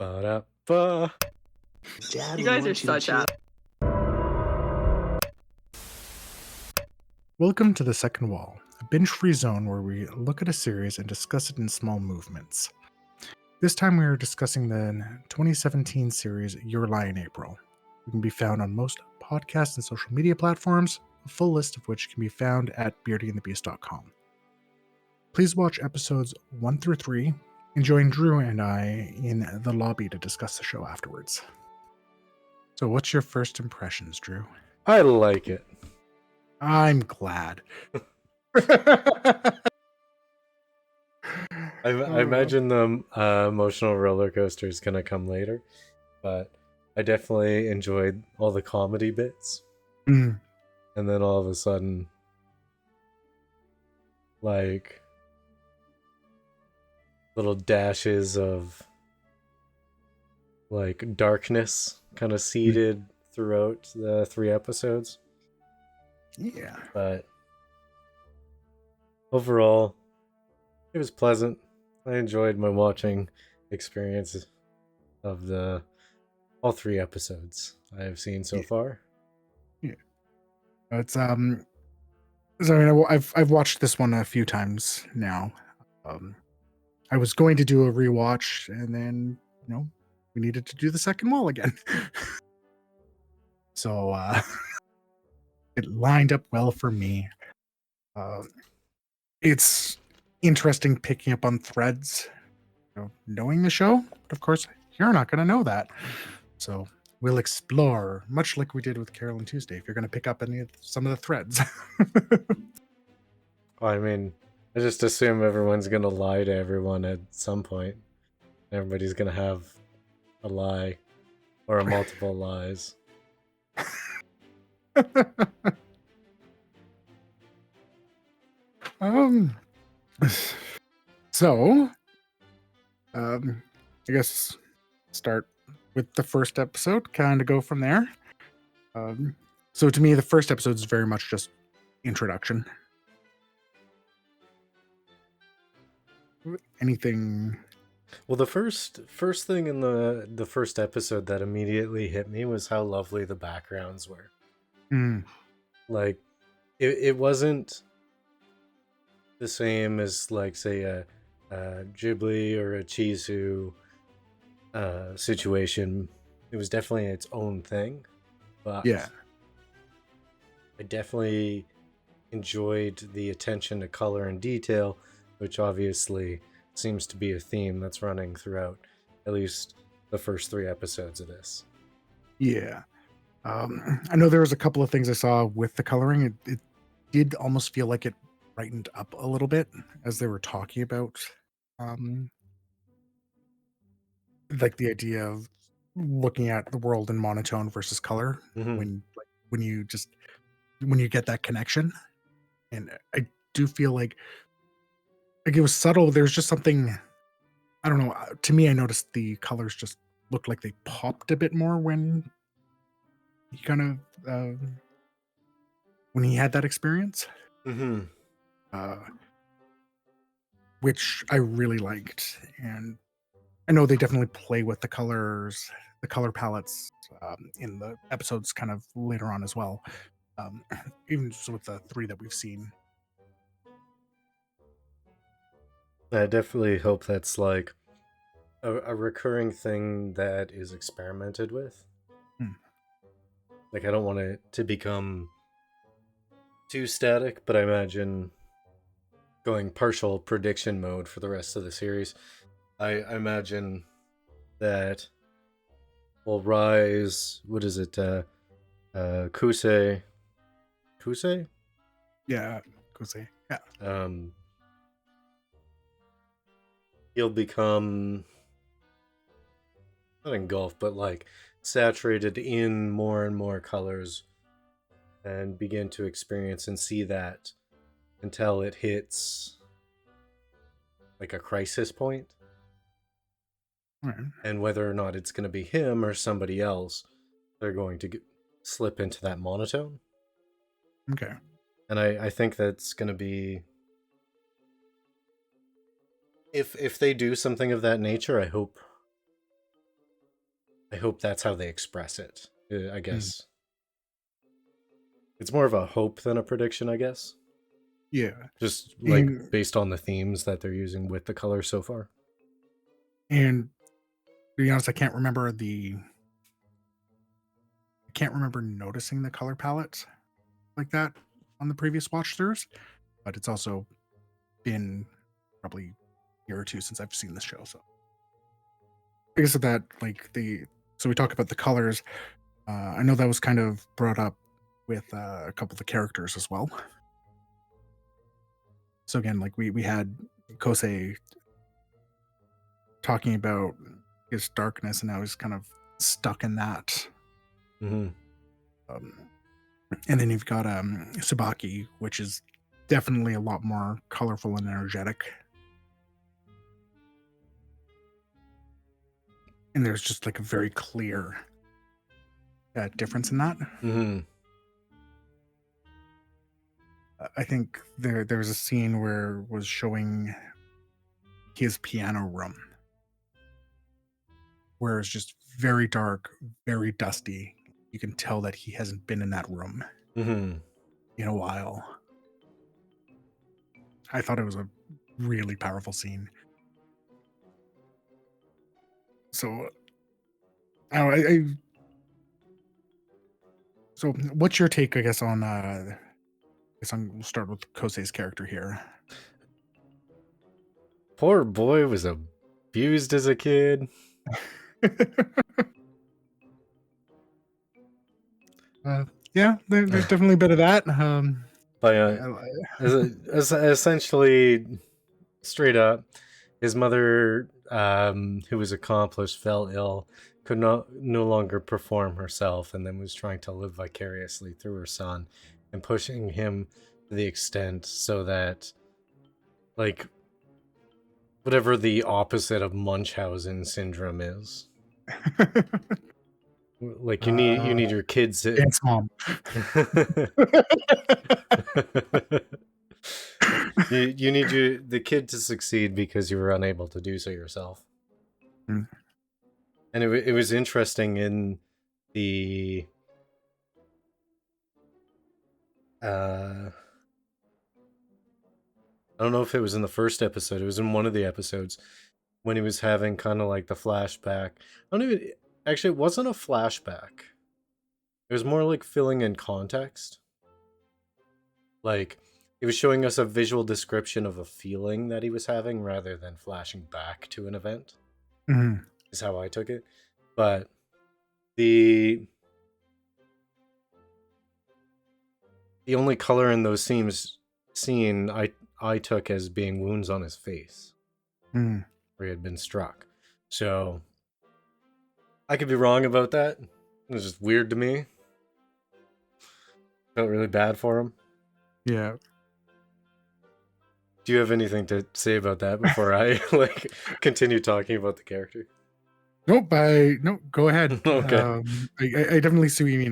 Ba-da-ba. You guys are such ass. Welcome to The Second Wall, a binge-free zone where we look at a series and discuss it in small movements. This time we are discussing the 2017 series Your Lie in April. It can be found on most podcast and social media platforms, a full list of which can be found at beardyandthebeast.com. Please watch episodes 1 through 3 and join Drew and I in the lobby to discuss the show afterwards. So what's your first impressions, Drew? I like it. I'm glad. I imagine the emotional roller coaster is going to come later, but I definitely enjoyed all the comedy bits. Mm. And then all of a sudden, like, little dashes of, like, darkness kind of seeded throughout the 3 episodes. Yeah. But overall, it was pleasant. I enjoyed my watching experience of all 3 episodes I have seen so far. Yeah. It's so I mean, I've watched this one a few times now. I was going to do a rewatch, and then we needed to do the second wall again. So it lined up well for me. It's interesting picking up on threads, knowing the show, but of course you're not going to know that. So we'll explore, much like we did with Carol and Tuesday, if you're going to pick up some of the threads. I mean, I just assume everyone's going to lie to everyone at some point. Everybody's going to have a lie or a multiple lies. So, I guess start with the first episode, kind of go from there. So to me, the first episode is very much just introduction. Anything? Well, the first thing in the first episode that immediately hit me was how lovely the backgrounds were. Like, it wasn't the same as, like, say, a Ghibli or a Chizu situation. It was definitely its own thing, but yeah, I definitely enjoyed the attention to color and detail, which obviously seems to be a theme that's running throughout at least the first 3 episodes of this. Yeah. I know there was a couple of things I saw with the coloring. It did almost feel like it brightened up a little bit as they were talking about like the idea of looking at the world in monotone versus color when you get that connection. And I do feel like it was subtle. There's just something, I don't know, to me I noticed the colors just looked like they popped a bit more when he kind of when he had that experience, which I really liked. And I know they definitely play with the colors, the color palettes in the episodes kind of later on as well, even just with the 3 that we've seen. I definitely hope that's like a recurring thing that is experimented with. Like, I don't want it to become too static, but I imagine going partial prediction mode for the rest of the series. I imagine that will rise. What is it? Kousei? Yeah, Kousei. Yeah. He'll become not engulfed, but like saturated in more and more colors, and begin to experience and see that until it hits like a crisis point. And whether or not it's going to be him or somebody else, they're going to slip into that monotone. Okay. And I think that's going to be, if they do something of that nature, I hope I hope that's how they express it. I guess it's more of a hope than a prediction, I guess. Yeah. Just like And based on the themes that they're using with the color so far. and to be honest, I can't remember noticing the color palettes like that on the previous watch throughs, but it's also been probably a year or two since I've seen this show. So because of that, so we talk about the colors. I know that was kind of brought up with a couple of the characters as well. So again, like we had Kousei talking about his darkness, and now he's kind of stuck in that. Mm-hmm. And then you've got Tsubaki, which is definitely a lot more colorful and energetic. And there's just like a very clear difference in that. Mm-hmm. I think there was a scene where it was showing his piano room, where it's just very dark, very dusty. You can tell that he hasn't been in that room Mm-hmm. in a while. I thought it was a really powerful scene. So, so what's your take, I guess, on we'll start with Kosei's character here. Poor boy was abused as a kid. Yeah, there's definitely a bit of that. By essentially straight up, his mother, who was accomplished, fell ill, could no longer perform herself, and then was trying to live vicariously through her son, and pushing him to the extent so that, like, whatever the opposite of Munchausen syndrome is. Like you need your kids to Dance mom. you need the kid to succeed because you were unable to do so yourself. Mm. And it was interesting in the I don't know if it was in the first episode. It was in one of the episodes when he was having kind of like the flashback. I don't even actually it wasn't a flashback. It was more like filling in context. Like it was showing us a visual description of a feeling that he was having rather than flashing back to an event. Mm-hmm. Is how I took it. But the only color in those scenes seen I took as being wounds on his face Mm. where he had been struck. So I could be wrong about that. It was just weird to me. Felt really bad for him. Yeah. Do you have anything to say about that before I like continue talking about the character? Nope. No. Go ahead. Okay. I definitely see what you mean.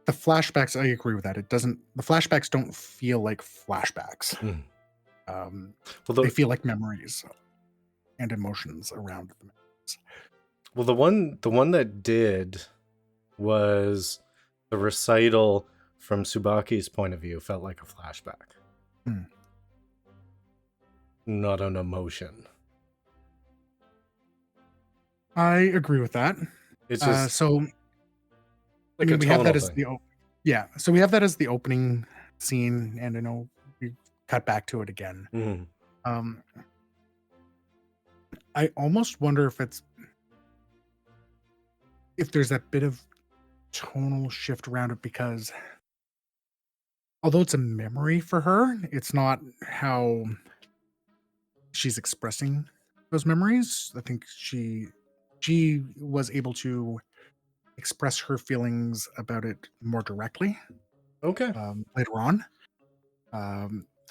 The flashbacks. I agree with that. It doesn't. The flashbacks don't feel like flashbacks. Mm. They feel like memories and emotions around them. Well, the one that did was the recital from Tsubaki's point of view felt like a flashback. Mm. Not an emotion. I agree with that. It's just So like I mean, a we have that tonal as thing. so we have that as the opening scene, and I know we cut back to it again. Mm-hmm. Um, I almost wonder if there's that bit of tonal shift around it, because although it's a memory for her, it's not how she's expressing those memories. I think she was able to express her feelings about it more directly Okay. later on.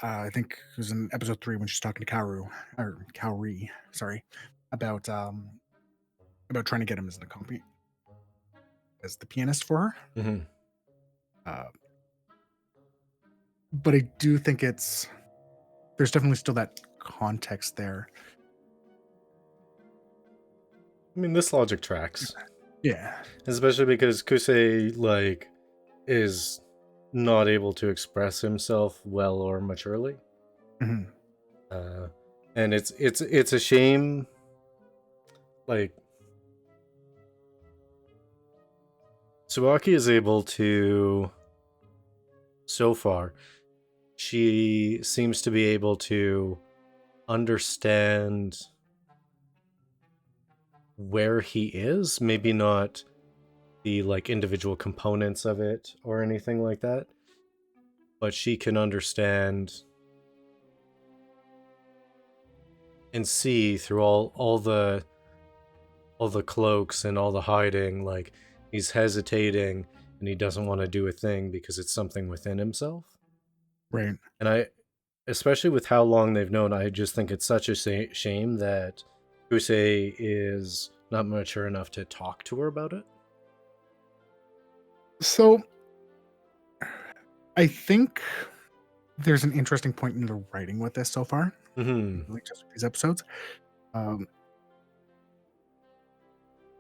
I think it was in episode 3 when she's talking to Kaori, sorry, about trying to get him as as the pianist for her. Mm-hmm. But I do think there's definitely still that context there. I mean, this logic tracks. Yeah. Especially because Kousei, like, is not able to express himself well or maturely. Mm-hmm. And it's a shame, like, Tsubaki is able to, so far, she seems to be able to understand where he is, maybe not the like individual components of it or anything like that, but she can understand and see through all the cloaks and all the hiding, like he's hesitating and he doesn't want to do a thing because it's something within himself. Right. And I, especially with how long they've known, I just think it's such a shame that Kousei is not mature enough to talk to her about it. So I think there's an interesting point in the writing with this so far, Mm-hmm. like just with these episodes.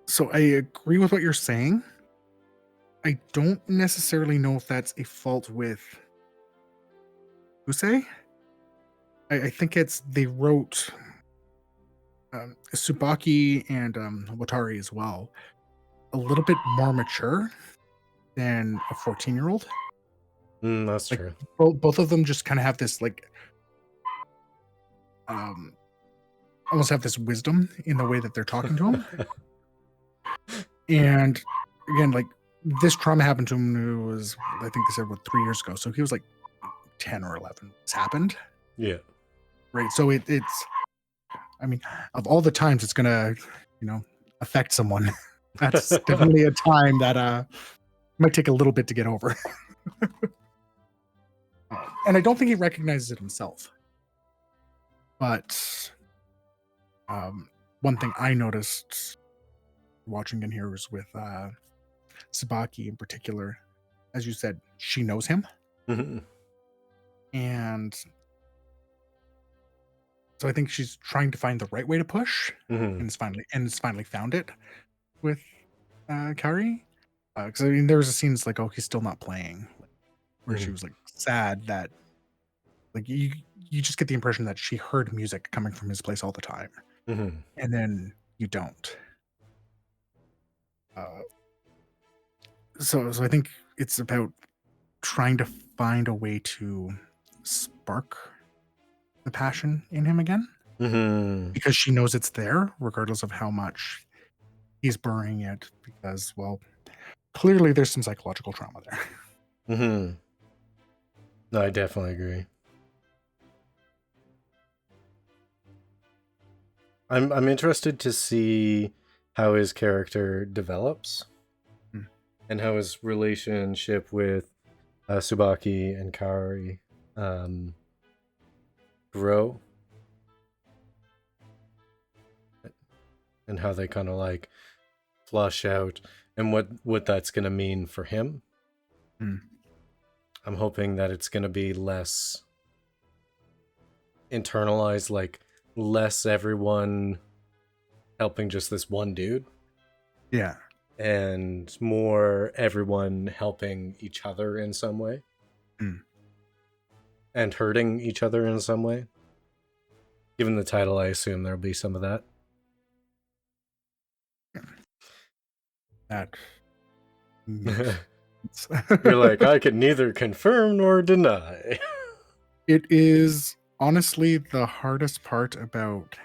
So I agree with what you're saying. I don't necessarily know if that's a fault with Kousei. I think it's they wrote Tsubaki and Watari as well a little bit more mature than a 14-year-old. That's Like true. both of them just kind of have this like um almost have this wisdom in the way that they're talking to him. And again, like this trauma happened to him when he was, I think they said, 3 years ago. So he was like 10 or 11. This happened. Yeah. Right. So it's, I mean, of all the times it's going to, affect someone, that's definitely a time that might take a little bit to get over. And I don't think he recognizes it himself. But one thing I noticed watching in here was with Tsubaki in particular. As you said, she knows him. Mm-hmm. And so I think she's trying to find the right way to push, Mm-hmm. and it's finally found it with Koari. Because I mean, there was a scene like, oh, he's still not playing, where she Mm-hmm. was like sad that like you just get the impression that she heard music coming from his place all the time, Mm-hmm. and then you don't. Uh, so I think it's about trying to find a way to spark the passion in him again, Mm-hmm. because she knows it's there, regardless of how much he's burying it. Because, well, clearly there's some psychological trauma there. Mm-hmm. No, I definitely agree. I'm interested to see how his character develops Hmm. and how his relationship with Tsubaki and Koari grow, and how they kind of like flush out, and what that's gonna mean for him. Hmm. I'm hoping that it's gonna be less internalized, like less everyone helping just this one dude, Yeah. and more everyone helping each other in some way Hmm. and hurting each other in some way. Given the title, I assume there'll be some of that. That makes sense. You're like, I can neither confirm nor deny. It is honestly the hardest part about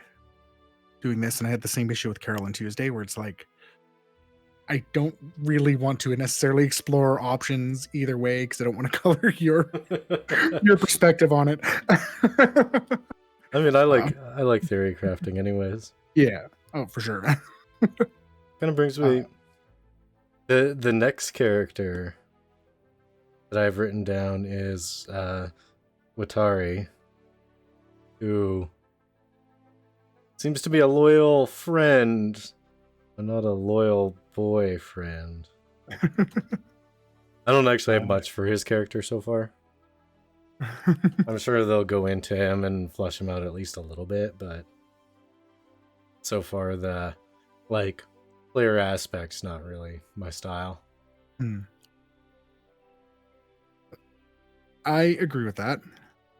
doing this, and I had the same issue with Carol on Tuesday, where it's like I don't really want to necessarily explore options either way because I don't want to color your perspective on it. I mean, I like theory crafting, anyways. Yeah. Oh, for sure. Kind of brings me the next character that I've written down is Watari, who seems to be a loyal friend, but not a loyal boyfriend. I don't actually have much for his character so far. I'm sure they'll go into him and flesh him out at least a little bit, but so far the Like, clear aspects, not really my style. I agree with that.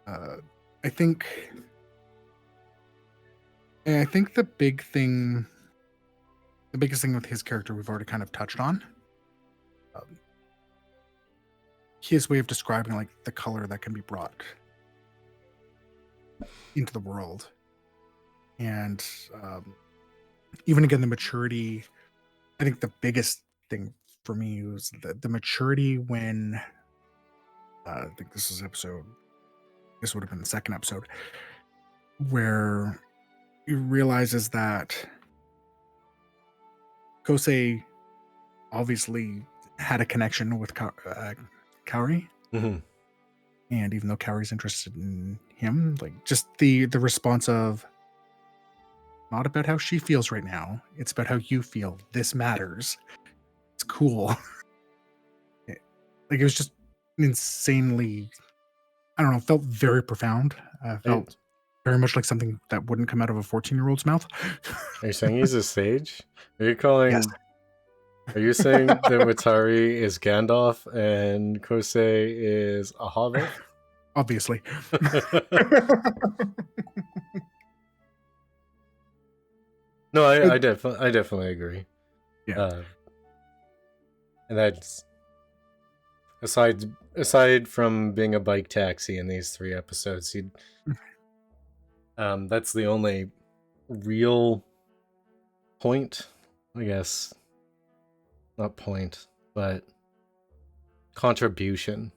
I think the biggest thing with his character we've already kind of touched on. His way of describing like the color that can be brought into the world, and even again the maturity. I think the biggest thing for me was the maturity when I think this would have been the second episode where he realizes that Kousei obviously had a connection with Koari. Mm-hmm. And even though Kaori's interested in him, like just the response of not about how she feels right now, it's about how you feel. This matters. It's cool. Like it was just insanely, I don't know, felt very profound. Felt very much like something that wouldn't come out of a 14-year-old's mouth. Are you saying he's a sage? Are you calling? Yes. Are you saying that Watari is Gandalf and Kousei is a hobbit? Obviously. No, I definitely agree. Yeah. And that's aside from being a bike taxi in these 3 episodes, that's the only real point, I guess. Not point, but contribution.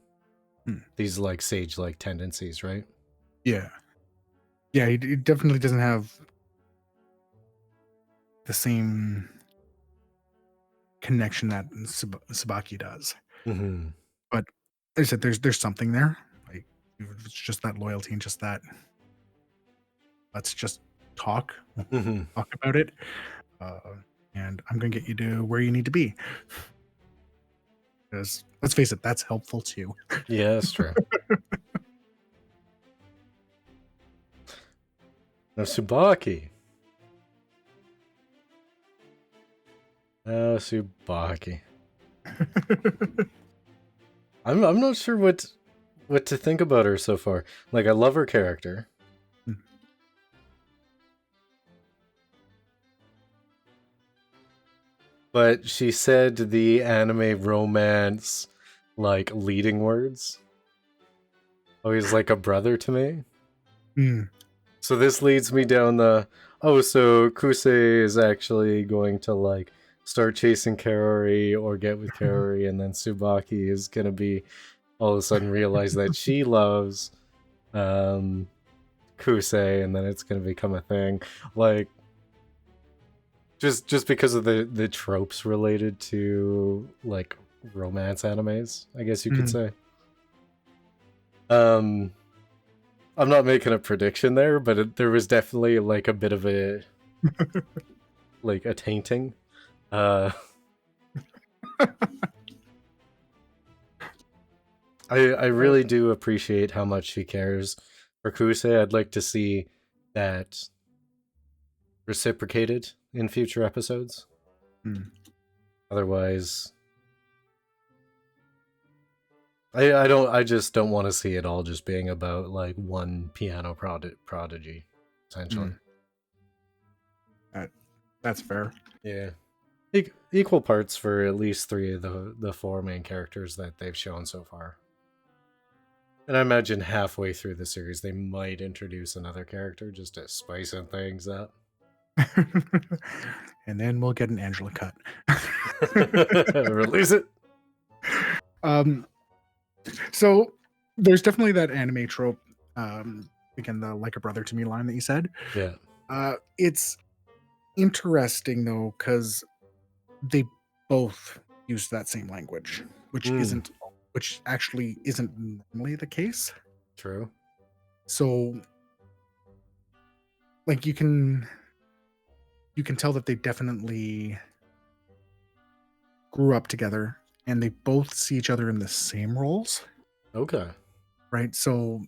These like sage-like tendencies, right? Yeah. Yeah, he definitely doesn't have the same connection that Tsubaki does. Mm-hmm. But like I said, there's something there. Like it's just that loyalty and just that let's just talk about it. And I'm gonna get you to where you need to be. Because let's face it, that's helpful too. Yeah, that's true. Now Tsubaki. Tsubaki. I'm not sure what to think about her so far. Like, I love her character. But she said the anime romance like leading words. Always like a brother to me. So this leads me down so Kousei is actually going to like start chasing Koari or get with Koari, and then Tsubaki is gonna be all of a sudden realize that she loves Kousei, and then it's gonna become a thing. Like just because of the tropes related to like romance animes, I guess you could say. I'm not making a prediction there, but there was definitely like a bit of a like a tainting. I really do appreciate how much she cares for Kousei. I'd like to see that reciprocated in future episodes. Otherwise, I just don't want to see it all just being about like one piano prodigy, essentially. That's fair. Yeah. Equal parts for at least 3 of the 4 main characters that they've shown so far. And I imagine halfway through the series they might introduce another character just to spice things up. And then we'll get an Angela cut. Release it. So there's definitely that anime trope. Again, the like a brother to me line that you said. Yeah. It's interesting though, because they both use that same language, which actually isn't normally the case. True. So like you can tell that they definitely grew up together and they both see each other in the same roles. Okay. Right. So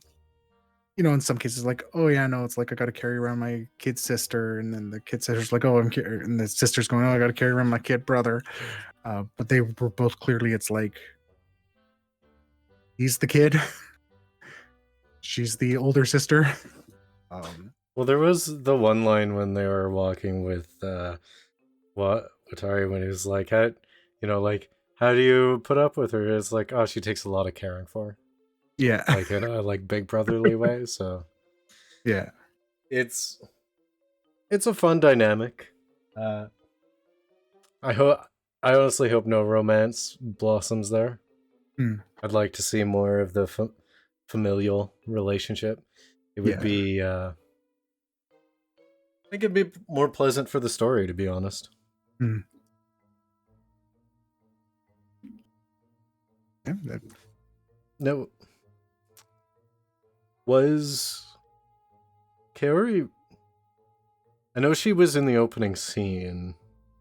in some cases, like, oh yeah, no, it's like I got to carry around my kid sister, and then the kid sister's like, oh, and the sister's going, oh, I got to carry around my kid brother. But they were both clearly, it's like he's the kid, she's the older sister. Well, there was the one line when they were walking with Watari when he was like, how, like, how do you put up with her? It's like, oh, she takes a lot of caring for, Yeah, like in a like big brotherly way. So yeah, it's a fun dynamic. Uh, I hope I honestly hope no romance blossoms there. mm, I'd like to see more of the familial relationship. It would yeah, be I think it'd be more pleasant for the story, to be honest. mm. Yeah, that, No, was Koari? I know she was in the opening scene.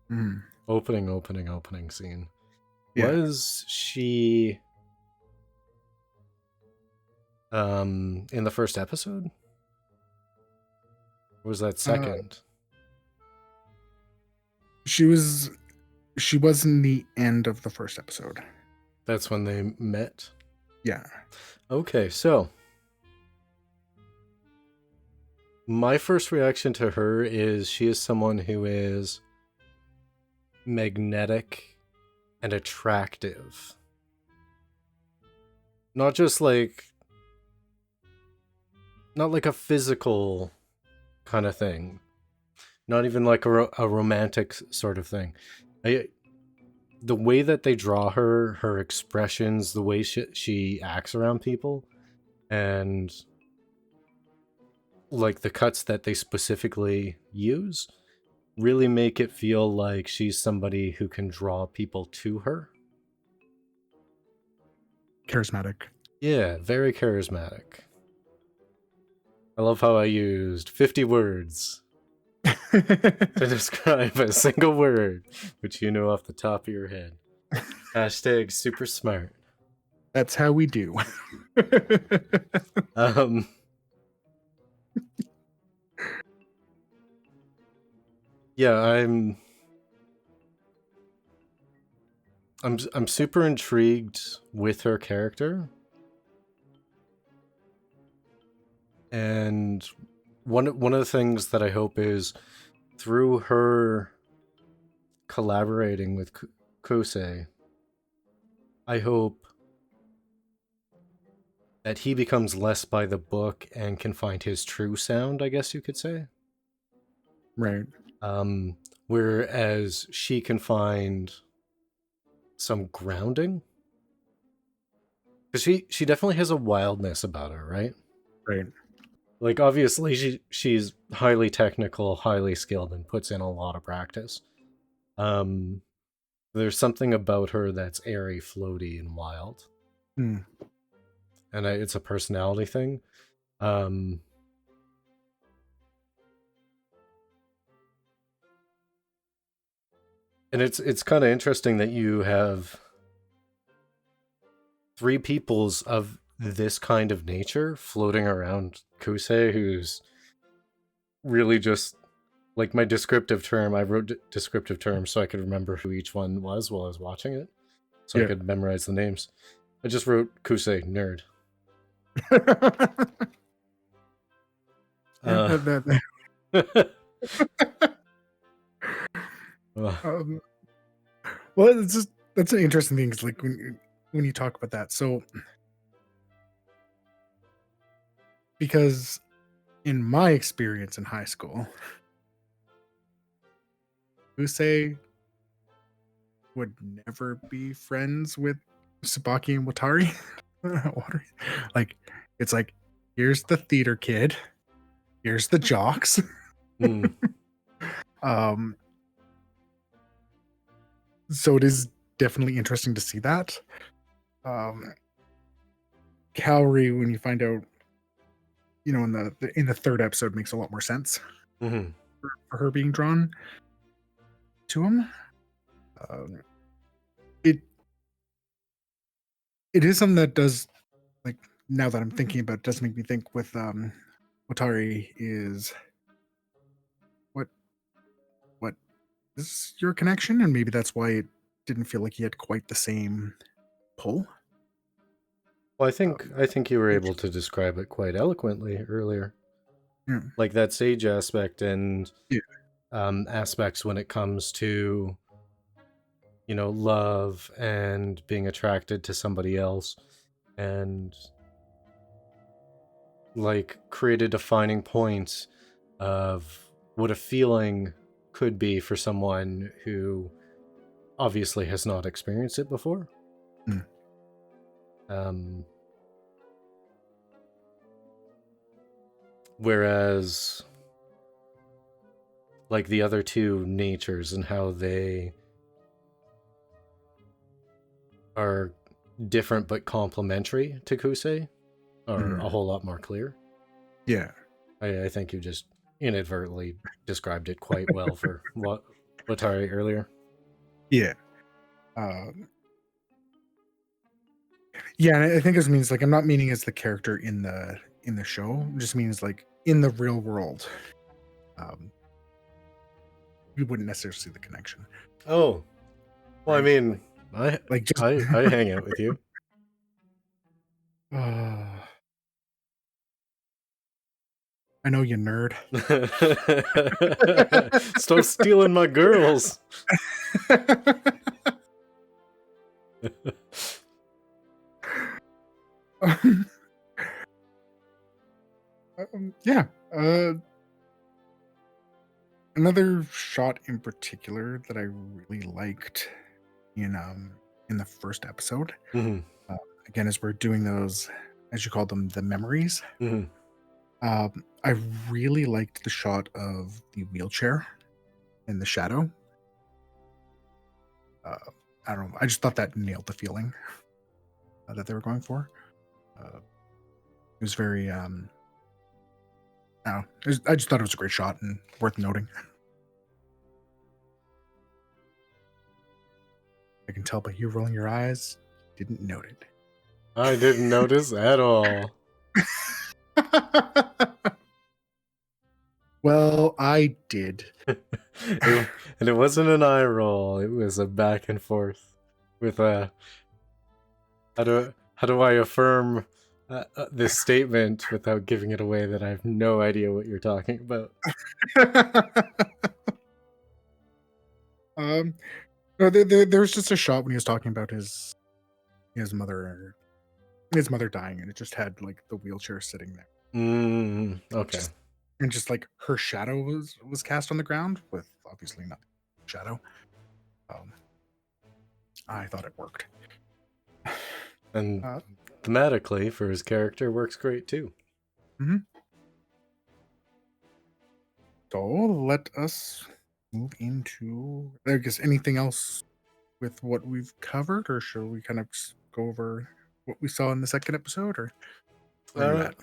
mm, Opening scene. yeah. Was she in the first episode? Or was that Uh, second? she was in the end of the first episode. That's when they met. Yeah. Okay, so my first reaction to her is she is someone who is magnetic and attractive. Not just like not like a physical kind of thing. Not even like a romantic sort of thing. The way that they draw her, her expressions, the way she acts around people, and like the cuts that they specifically use really make it feel like she's somebody who can draw people to her. Charismatic. Yeah, very charismatic. I love how I used 50 words to describe a single word, which you know off the top of your head. Hashtag super smart. That's how we do. Um, yeah, I'm super intrigued with her character, and one of the things that I hope is through her collaborating with Kousei, I hope that he becomes less by the book and can find his true sound, I guess you could say. Right. Whereas she can find some grounding, because she definitely has a wildness about her, right? Right. Like obviously she's highly technical, highly skilled, and puts in a lot of practice. Um, there's something about her that's airy, floaty, and wild, Mm. and it's a personality thing. Um, and it's kind of interesting that you have three peoples of this kind of nature floating around Kousei, who's really just like my descriptive term. I wrote descriptive terms so I could remember who each one was while I was watching it, so I could memorize the names. I just wrote Kousei, nerd. um, well, it's just that's an interesting thing. Is like when you talk about that. So, because in my experience in high school, Kousei would never be friends with Tsubaki and Watari. Watari. Like, it's like, here's the theater kid, here's the jocks. Um, so it is definitely interesting to see that. Koari, when you find out, in the third episode, makes a lot more sense for her being drawn to him. It is something that does, like, now that I'm thinking about it, does make me think with Watari is what what is your connection, and maybe that's why it didn't feel like he had quite the same pull. Well, Um, I think you were able which, to describe it quite eloquently earlier, yeah, like that sage aspect and yeah, aspects when it comes to love and being attracted to somebody else, and like create a defining point of what a feeling could be for someone who obviously has not experienced it before. mm, Um, Whereas, like the other two natures and how they are different but complementary to Kousei are a mm, whole lot more clear. yeah, I think you just inadvertently described it quite well for what Watari earlier. yeah. Um, yeah, and I think it means like I'm not meaning as the character in the show. It just means like in the real world. Um, you wouldn't necessarily see the connection, Oh, well, I right? mean, I Like just I hang out with you. I know you nerd. Stop stealing my girls. Yeah. Another shot in particular that I really liked in the first episode, Mhm, uh, again, as we're doing those, as you call them, the memories. mhm. I really liked the shot of the wheelchair in the shadow. Uh, I don't know. I just thought that nailed the feeling that they were going for. It was very, I don't know, I just thought it was a great shot and worth noting. I can tell by you rolling your eyes, you didn't note it. I didn't notice at all. Well, I did. And it wasn't an eye roll. It was a back and forth with a how do I affirm this statement without giving it away that I have no idea what you're talking about. um, no, there was just a shot when he was talking about his mother his mother dying, and it just had like the wheelchair sitting there, Okay. just and just like her shadow was cast on the ground with obviously nothing shadow. Um, I thought it worked. And Uh, thematically for his character works great too. mhm. So let us move into, I guess, anything else with what we've covered, or should we kind of just go over what we saw in the second episode, or where are you Uh, at?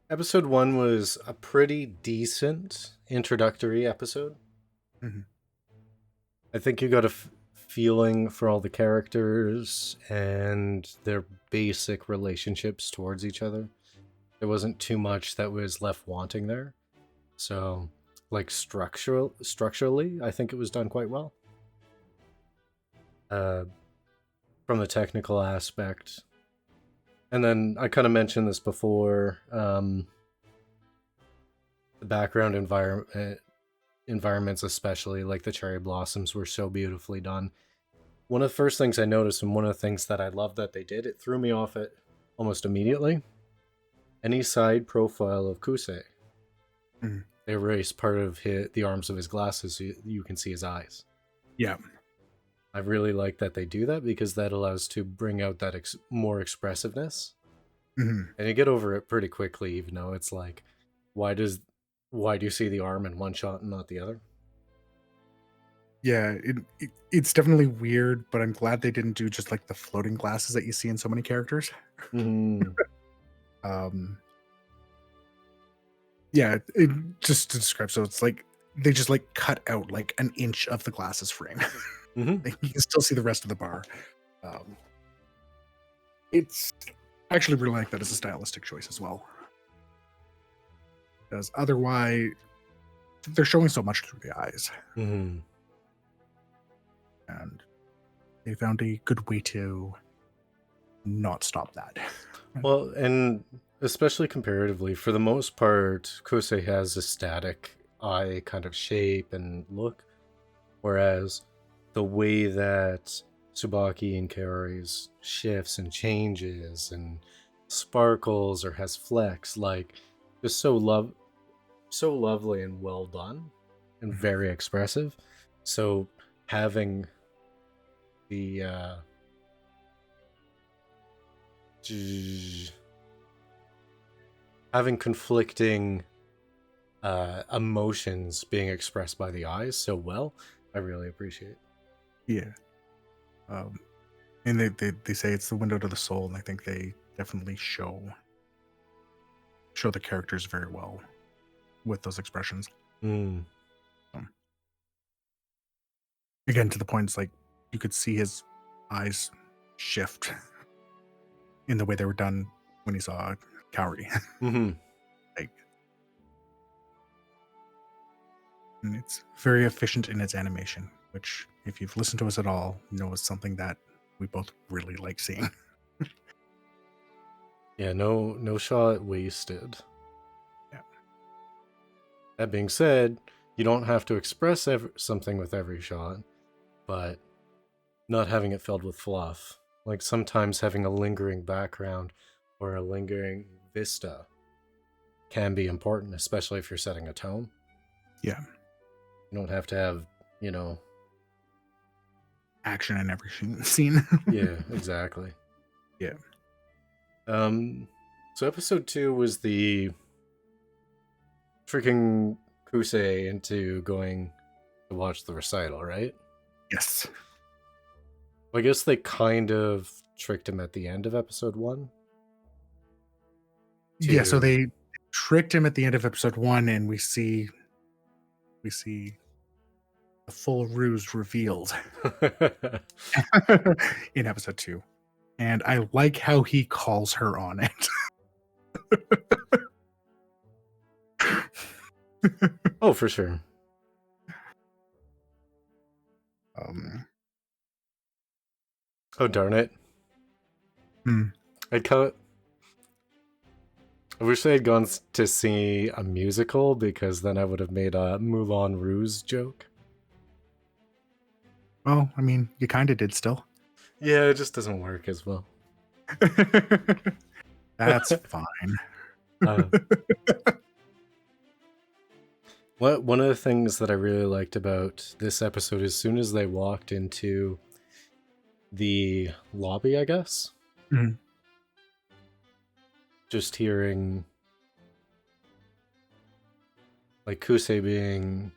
Episode 1 was a pretty decent introductory episode. Mhm. I think you got a feeling for all the characters and their basic relationships towards each other. There wasn't too much that was left wanting there. So, like structurally, I think it was done quite well. Uh, from the technical aspect, and then I kind of mentioned this before. The background environments, especially like the cherry blossoms, were so beautifully done. One of the first things I noticed, and one of the things that I love that they did, it threw me off it almost immediately. Any side profile of Kousei, Mhm. they erase part of the arms of his glasses so you can see his eyes. Yeah. I really like that they do that because that allows to bring out that more expressiveness, Mhm. and you get over it pretty quickly. Even though it's like, why does why do you see the arm in one shot and not the other? Yeah, it's definitely weird, but I'm glad they didn't do just like the floating glasses that you see in so many characters. Mm-hmm. Um, yeah, just to describe, so it's like they just like cut out like an inch of the glasses frame. Mm-hmm. You can still see the rest of the bar. Um, It's I actually really like that as a stylistic choice as well. Because otherwise, they're showing so much through the eyes. Mm-hmm. And they found a good way to not stop that. Well, and especially comparatively, for the most part, Kousei has a static eye kind of shape and look, whereas the way that Tsubaki and Koari's shifts and changes and sparkles or has flecks, like just so lovely and well done and very expressive. So having the having conflicting emotions being expressed by the eyes so well, I really appreciate. Yeah. And they say it's the window to the soul, and I think they definitely show the characters very well with those expressions. Mm. Again, to the point, it's like you could see his eyes shift in the way they were done when he saw Koari. Mm-hmm. Like, and it's very efficient in its animation, which, if you've listened to us at all, know is something that we both really like seeing. Yeah, no shot wasted. Yeah. That being said, you don't have to express something with every shot, but not having it filled with fluff. Like sometimes having a lingering background or a lingering vista can be important, especially if you're setting a tone. Yeah. You don't have to have, Action in every scene. Yeah, exactly. Yeah. So episode 2 was the tricking Kousei into going to watch the recital, right? Yes. I guess they kind of tricked him at the end of episode 1. Yeah, so they tricked him at the end of episode 1, and we see the full ruse revealed in episode 2. And I like how he calls her on it. Oh, for sure. Oh, darn it. I wish I had gone to see a musical, because then I would have made a Moulin Rouge joke. Well, I mean, you kind of did still. Yeah, it just doesn't work as well. That's fine. One of the things that I really liked about this episode, as soon as they walked into the lobby, I guess, just hearing like Kousei being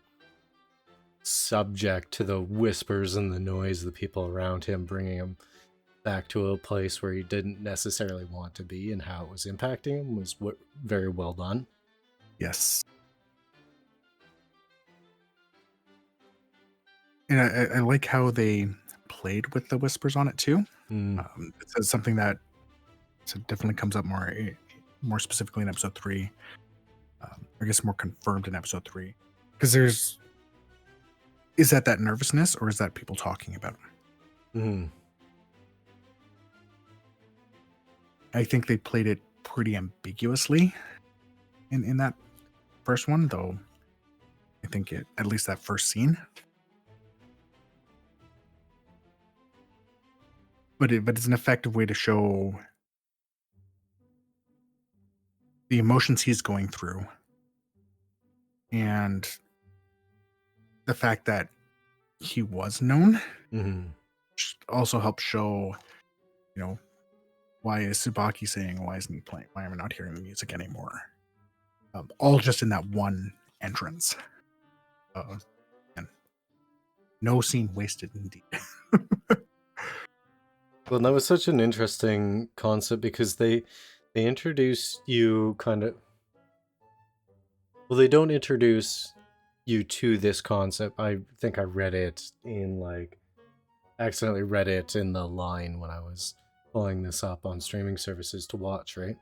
subject to the whispers and the noise of the people around him, bringing him back to a place where he didn't necessarily want to be, and how it was impacting him, was very well done. Yes. And I like how they played with the whispers on it too. It's something that definitely comes up more specifically in episode 3. I guess more confirmed in episode 3, because is that nervousness, or is that people talking about him? I think they played it pretty ambiguously in that first one, though. I think at least that first scene. But it's an effective way to show the emotions he's going through, and the fact that he was known also helps show, why is Tsubaki saying, why isn't he playing? Why am I not hearing the music anymore? All just in that one entrance. And no scene wasted, indeed. Well, that was such an interesting concept, because they introduce you kind of... Well, they don't introduce you to this concept. I think I read it in accidentally read it in the line when I was pulling this up on streaming services to watch, right?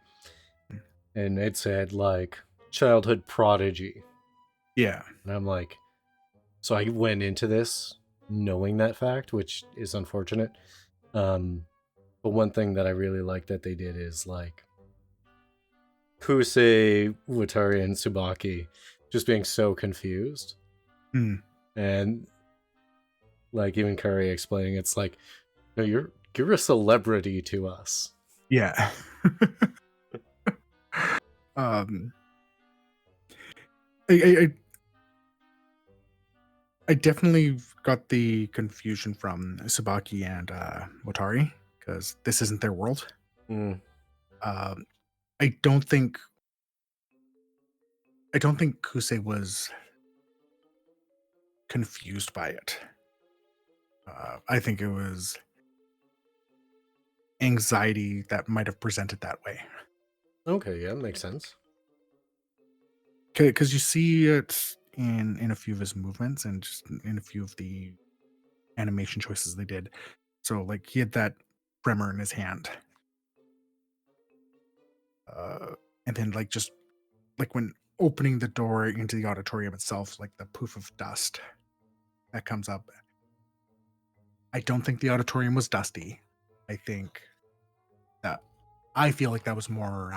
And it said like childhood prodigy. Yeah. And I'm like, so I went into this knowing that fact, which is unfortunate. But one thing that I really like that they did is like Kousei, Watari, and Tsubaki just being so confused. And like even Koari explaining, it's like, no, you're a celebrity to us. Yeah. I definitely got the confusion from Tsubaki and Watari because this isn't their world. I don't think Kousei was confused by it. I think it was anxiety that might have presented that way. Okay, yeah, makes sense. Because you see it in a few of his movements and just in a few of the animation choices they did. So like he had that tremor in his hand. And then like just like when opening the door into the auditorium itself, like the poof of dust that comes up. I don't think the auditorium was dusty. I feel like that was more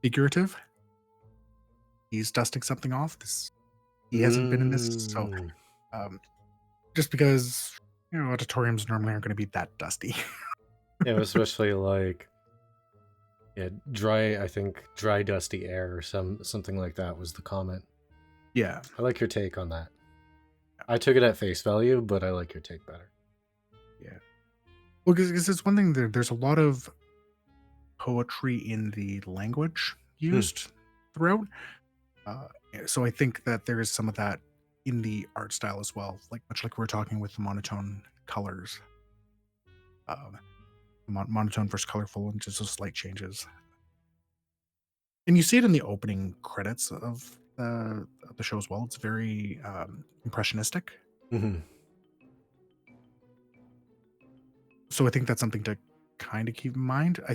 figurative. He's dusting something off. He hasn't been in this, so just because auditoriums normally aren't going to be that dusty. Yeah, especially like dry. I think dry, dusty air or something like that was the comment. Yeah, I like your take on that. I took it at face value, but I like your take better. Yeah, well, because it's one thing. There's a lot of poetry in the language used throughout. So I think that there is some of that in the art style as well, like much like we were talking with the monotone colors, monotone versus colorful, and just those slight changes. And you see it in the opening credits of the show as well. It's very impressionistic. So I think that's something to kind of keep in mind. I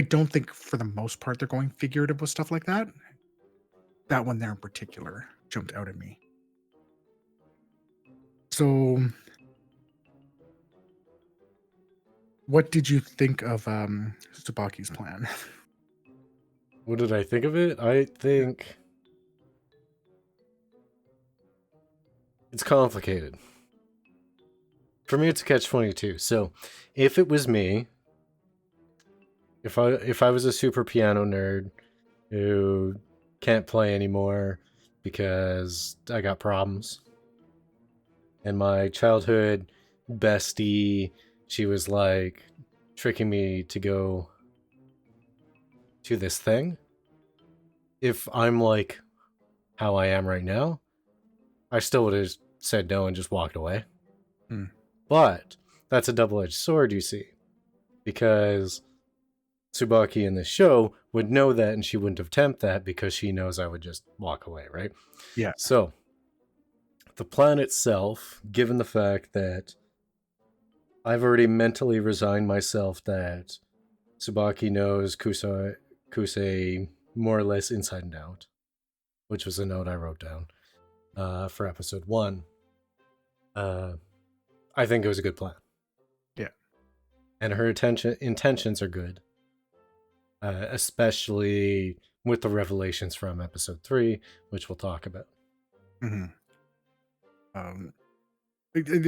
don't think for the most part they're going figurative with stuff like that. That one there in particular jumped out at me. So what did you think of Tsubaki's plan? What did I think of it? I think it's complicated. For me, it's a catch-22. So, if it was me, if I was a super piano nerd who can't play anymore because I got problems, and my childhood bestie, she was like tricking me to go to this thing. If I'm like how I am right now, I still would have said no and just walked away. But that's a double-edged sword, you see, because Tsubaki in the show would know that and she wouldn't attempt that because she knows I would just walk away, right? Yeah. So the plan itself, given the fact that I've already mentally resigned myself that Tsubaki knows Kousei more or less inside and out, which was a note I wrote down for episode 1. I think it was a good plan. Yeah. And her intentions are good. Especially with the revelations from episode 3, which we'll talk about. I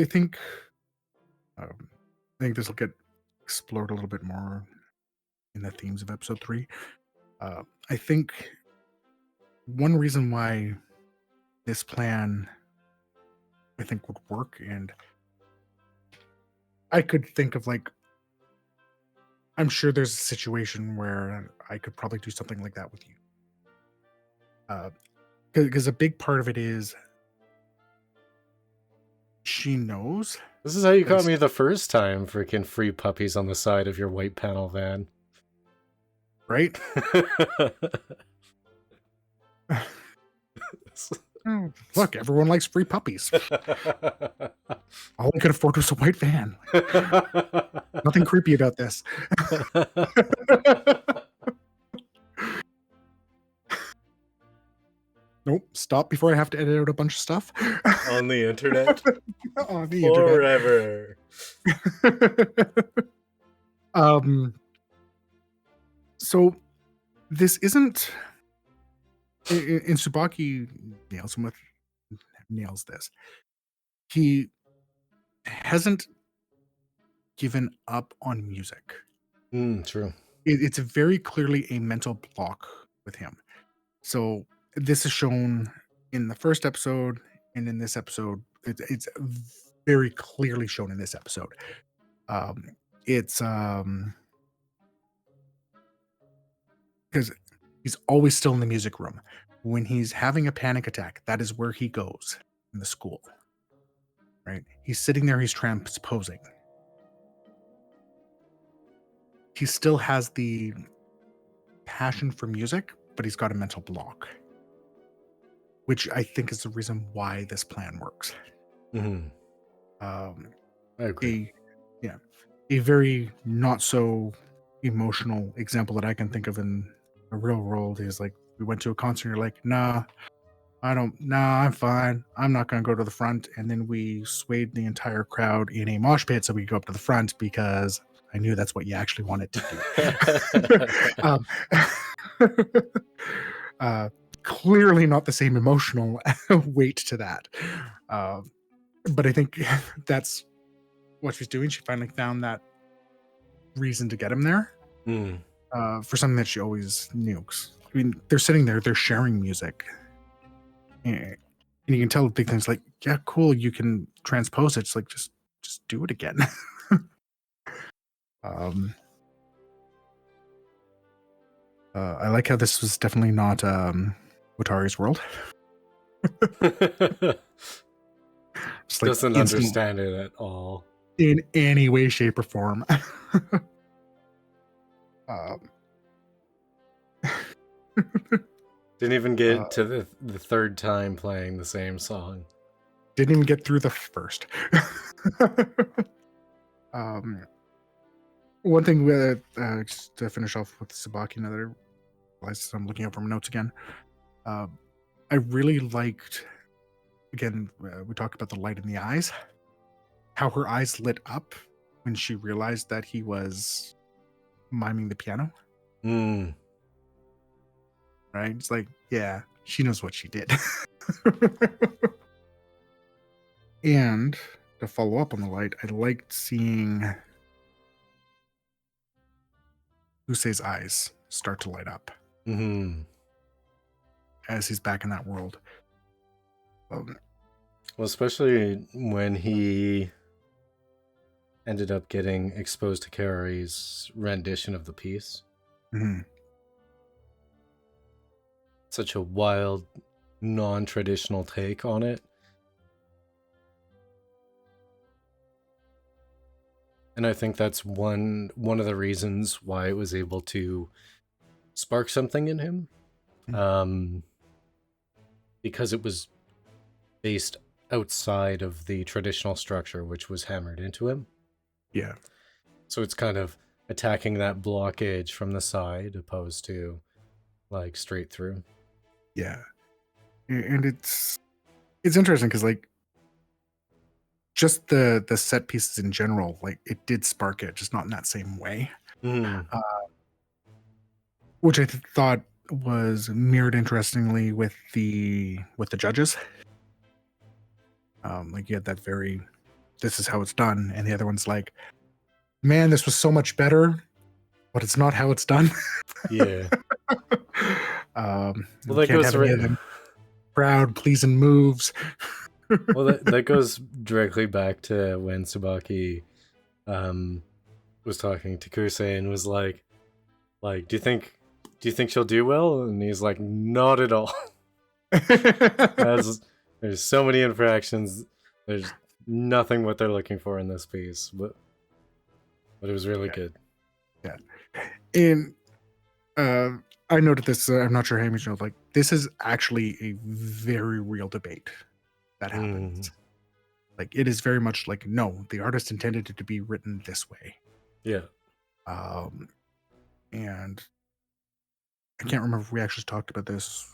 think this will get explored a little bit more in the themes of episode 3. I think one reason why this plan I think would work, and I could think of like, I'm sure there's a situation where I could probably do something like that with you. Because a big part of it is she knows. This is how you caught me the first time, freaking free puppies on the side of your white panel van. Right? Look, everyone likes free puppies. All I could afford was a white van. Nothing creepy about this. Nope. Stop before I have to edit out a bunch of stuff. On the internet? On the Forever. So this isn't in Tsubaki nails this. He hasn't given up on music. True. It's very clearly a mental block with him. So this is shown in the first episode, and in this episode, it's very clearly shown in this episode. It's because he's always still in the music room. When he's having a panic attack, that is where he goes in the school. Right? He's sitting there, he's transposing. He still has the passion for music, but he's got a mental block, which I think is the reason why this plan works. Mm-hmm. I agree. A very not so emotional example that I can think of in the real world is like we went to a concert. You're like, nah, I'm fine. I'm not going to go to the front. And then we swayed the entire crowd in a mosh pit so we could go up to the front because I knew that's what you actually wanted to do. Clearly not the same emotional weight to that. But I think that's what she's doing. She finally found that reason to get him there for something that she always knew. I mean, they're sitting there, they're sharing music. And you can tell big things like, yeah, cool, you can transpose it. It's like, just do it again. I like how this was definitely not Watari's world. Just like doesn't understand it at all. In any way, shape, or form. Didn't even get to the third time playing the same song. Didn't even get through the first. One thing just to finish off with Tsubaki, now that I realize I'm looking up from notes again. I really liked, again, we talked about the light in the eyes, how her eyes lit up when she realized that he was miming the piano. Right? It's like, yeah, she knows what she did. And to follow up on the light, I liked seeing Kousei's eyes start to light up as he's back in that world. Well, especially when he ended up getting exposed to Koari's rendition of the piece. Such a wild, non-traditional take on it. And I think that's one of the reasons why it was able to spark something in him. Because it was based outside of the traditional structure, which was hammered into him. Yeah. So it's kind of attacking that blockage from the side opposed to like straight through. Yeah. And it's interesting because like just the set pieces in general, like it did spark it, just not in that same way. Which I thought was mirrored interestingly with the judges. Like you had that very, this is how it's done, and the other one's like, man, this was so much better, but it's not how it's done. Yeah. Well, that goes right. Proud, pleasing moves. Well, that goes directly back to when Tsubaki was talking to Kousei and was like, do you think she'll do well? And he's like, not at all. There's so many infractions. There's nothing what they're looking for in this piece, but it was really good. Yeah, and I noted this. I'm not sure how much you know. Like, this is actually a very real debate that happens. Like, it is very much like, no, the artist intended it to be written this way. Yeah. And I can't remember if we actually talked about this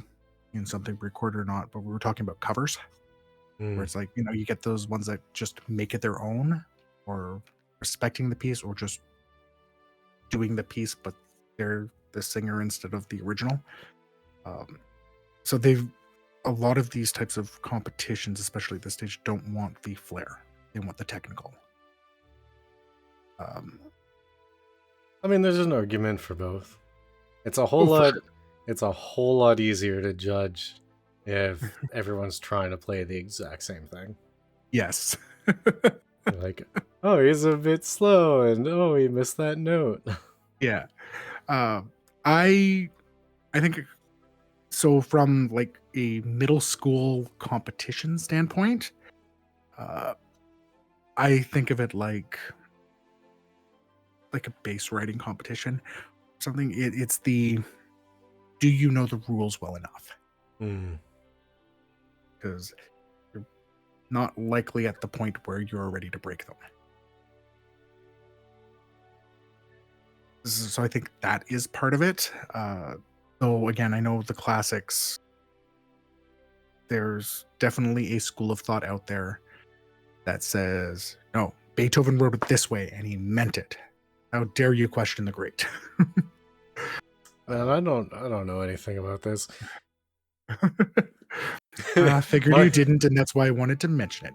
in something recorded or not, but we were talking about covers, where it's like, you get those ones that just make it their own, or respecting the piece, or just doing the piece, but they're the singer instead of the original. So a lot of these types of competitions, especially at this stage, don't want the flair. They want the technical. I mean, there's an argument for both. It's a whole lot. Sure. It's a whole lot easier to judge if everyone's trying to play the exact same thing. Yes. Like, oh, he's a bit slow, and oh, he missed that note. Yeah. I think so. From like a middle school competition standpoint, I think of it like a bass writing competition. Something. It's the, do you know the rules well enough? Because you're not likely at the point where you're ready to break them. So I think that is part of it. Though again, I know the classics. There's definitely a school of thought out there that says, no, Beethoven wrote it this way and he meant it. How dare you question the great? Man, I don't know anything about this. I figured you didn't, and that's why I wanted to mention it.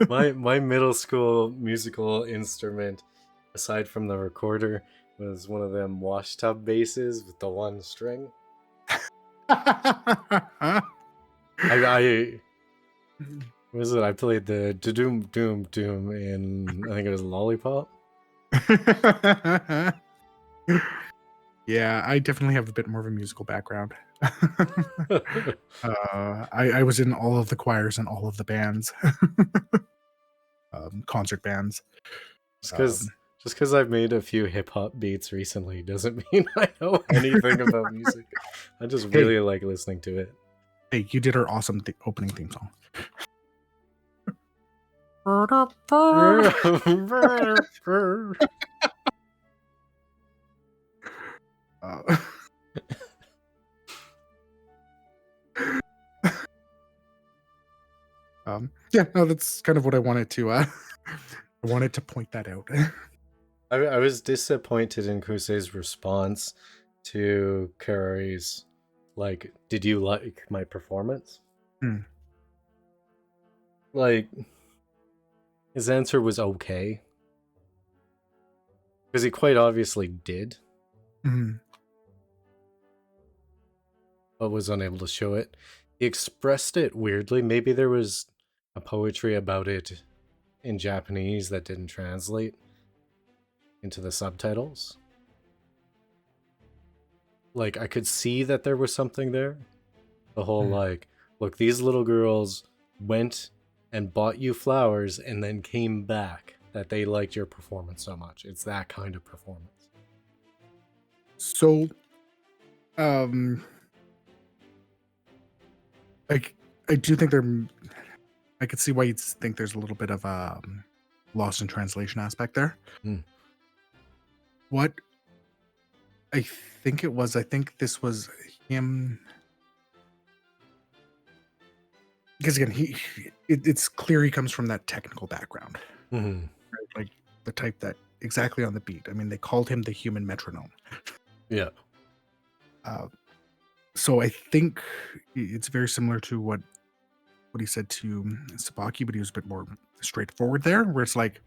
my middle school musical instrument, aside from the recorder, was one of them washtub basses with the one string. I what was it? I played the doom doom doom in, I think it was Lollipop. Yeah, I definitely have a bit more of a musical background. I was in all of the choirs and all of the bands, concert bands. Just because I've made a few hip hop beats recently doesn't mean I know anything about music. I just really like listening to it. Hey, you did our awesome opening theme song. Yeah, no, that's kind of what I wanted to. I wanted to point that out. I was disappointed in Kousei's response to Koari's, like, did you like my performance? Like, his answer was okay. Because he quite obviously did. But was unable to show it. He expressed it weirdly. Maybe there was a poetry about it in Japanese that didn't translate into the subtitles. Like, I could see that there was something there. The whole, like, look, these little girls went and bought you flowers and then came back, that they liked your performance so much. It's that kind of performance. So, I do think I could see why you'd think there's a little bit of a lost in translation aspect there. What I think this was him, because again, it's clear he comes from that technical background, right? Like the type that exactly on the beat. I mean, they called him the human metronome. Yeah. So I think it's very similar to what he said to Tsubaki, but he was a bit more straightforward there, where it's like,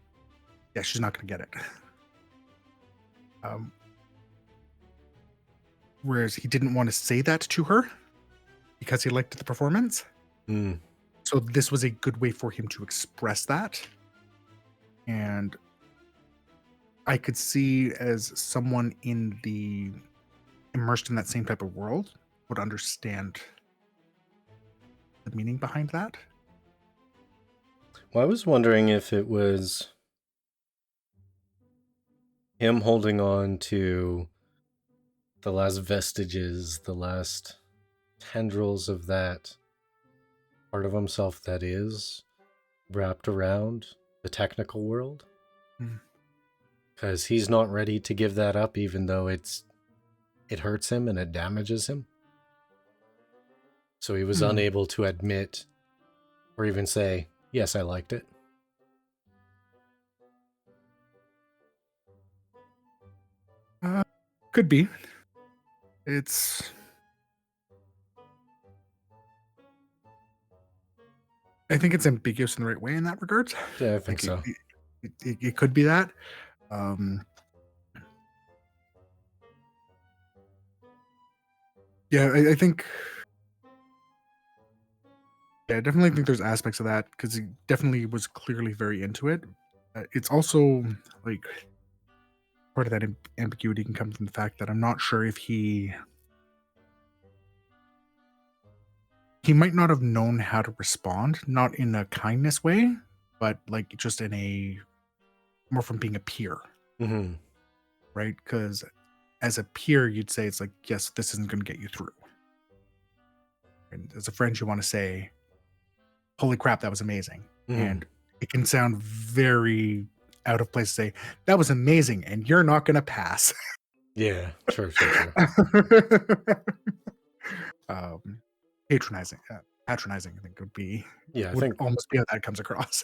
yeah, she's not going to get it. Whereas he didn't want to say that to her because he liked the performance. So this was a good way for him to express that. And I could see, as someone immersed in that same type of world, would understand the meaning behind that. Well, I was wondering if it was him holding on to the last vestiges, the last tendrils of that part of himself that is wrapped around the technical world. Mm. Because he's not ready to give that up, even though it hurts him and it damages him. So he was unable to admit or even say, yes, I liked it. Could be. I think it's ambiguous in the right way in that regard. Yeah, I think so. It could be that. Yeah, I think. Yeah, I definitely think there's aspects of that because he definitely was clearly very into it. It's also like part of that ambiguity can come from the fact that I'm not sure if he might not have known how to respond, not in a kindness way, but like just in a more from being a peer, right? Because as a peer, you'd say it's like, yes, this isn't going to get you through. And as a friend, you want to say, holy crap, that was amazing. And it can sound very out of place to say, that was amazing, and you're not going to pass. Yeah, true. Patronizing, I think would be, almost be how that comes across.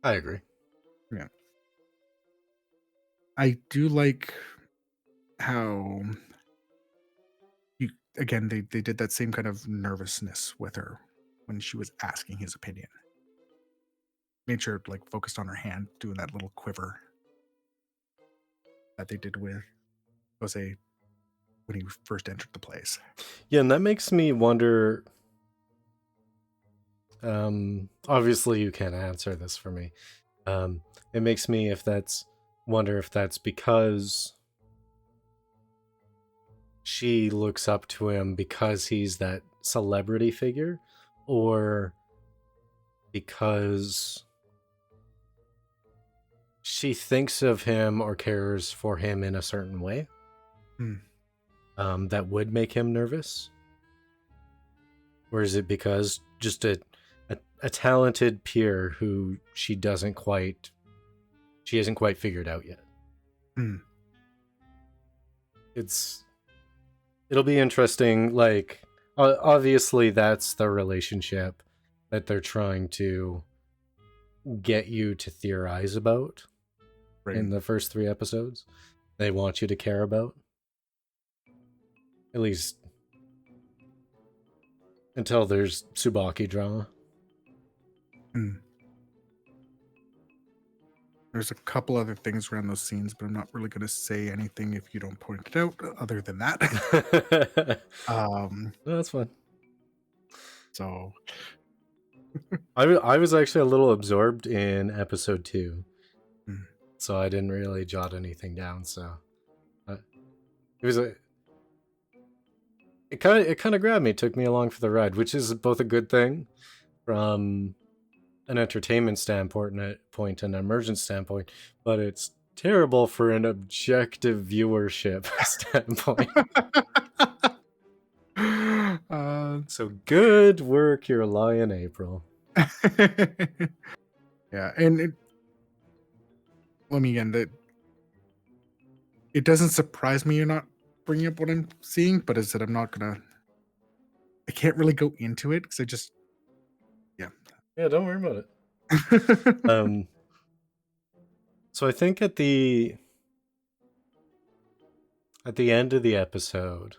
I agree. Yeah. I do like how again, they did that same kind of nervousness with her when she was asking his opinion. Made sure like focused on her hand, doing that little quiver that they did with Kousei when he first entered the place. Yeah, and that makes me wonder. Obviously, you can't answer this for me. It makes me wonder if that's because she looks up to him because he's that celebrity figure, or because she thinks of him or cares for him in a certain way that would make him nervous? Or is it because just a talented peer who she hasn't quite figured out yet? It'll be interesting. Like, obviously that's the relationship that they're trying to get you to theorize about in the first 3 episodes. They want you to care about, at least until there's Tsubaki drama. There's a couple other things around those scenes, but I'm not really going to say anything if you don't point it out other than that. No, that's fine. So I was actually a little absorbed in episode 2, so I didn't really jot anything down. So it kind of grabbed me, took me along for the ride, which is both a good thing from an entertainment standpoint and an immersion standpoint, but it's terrible for an objective viewership standpoint. So good work, your lion, April. Yeah, and let me again that it doesn't surprise me you're not bringing up what I'm seeing, but is that I can't really go into it because I just don't worry about it. So I think at the end of the episode,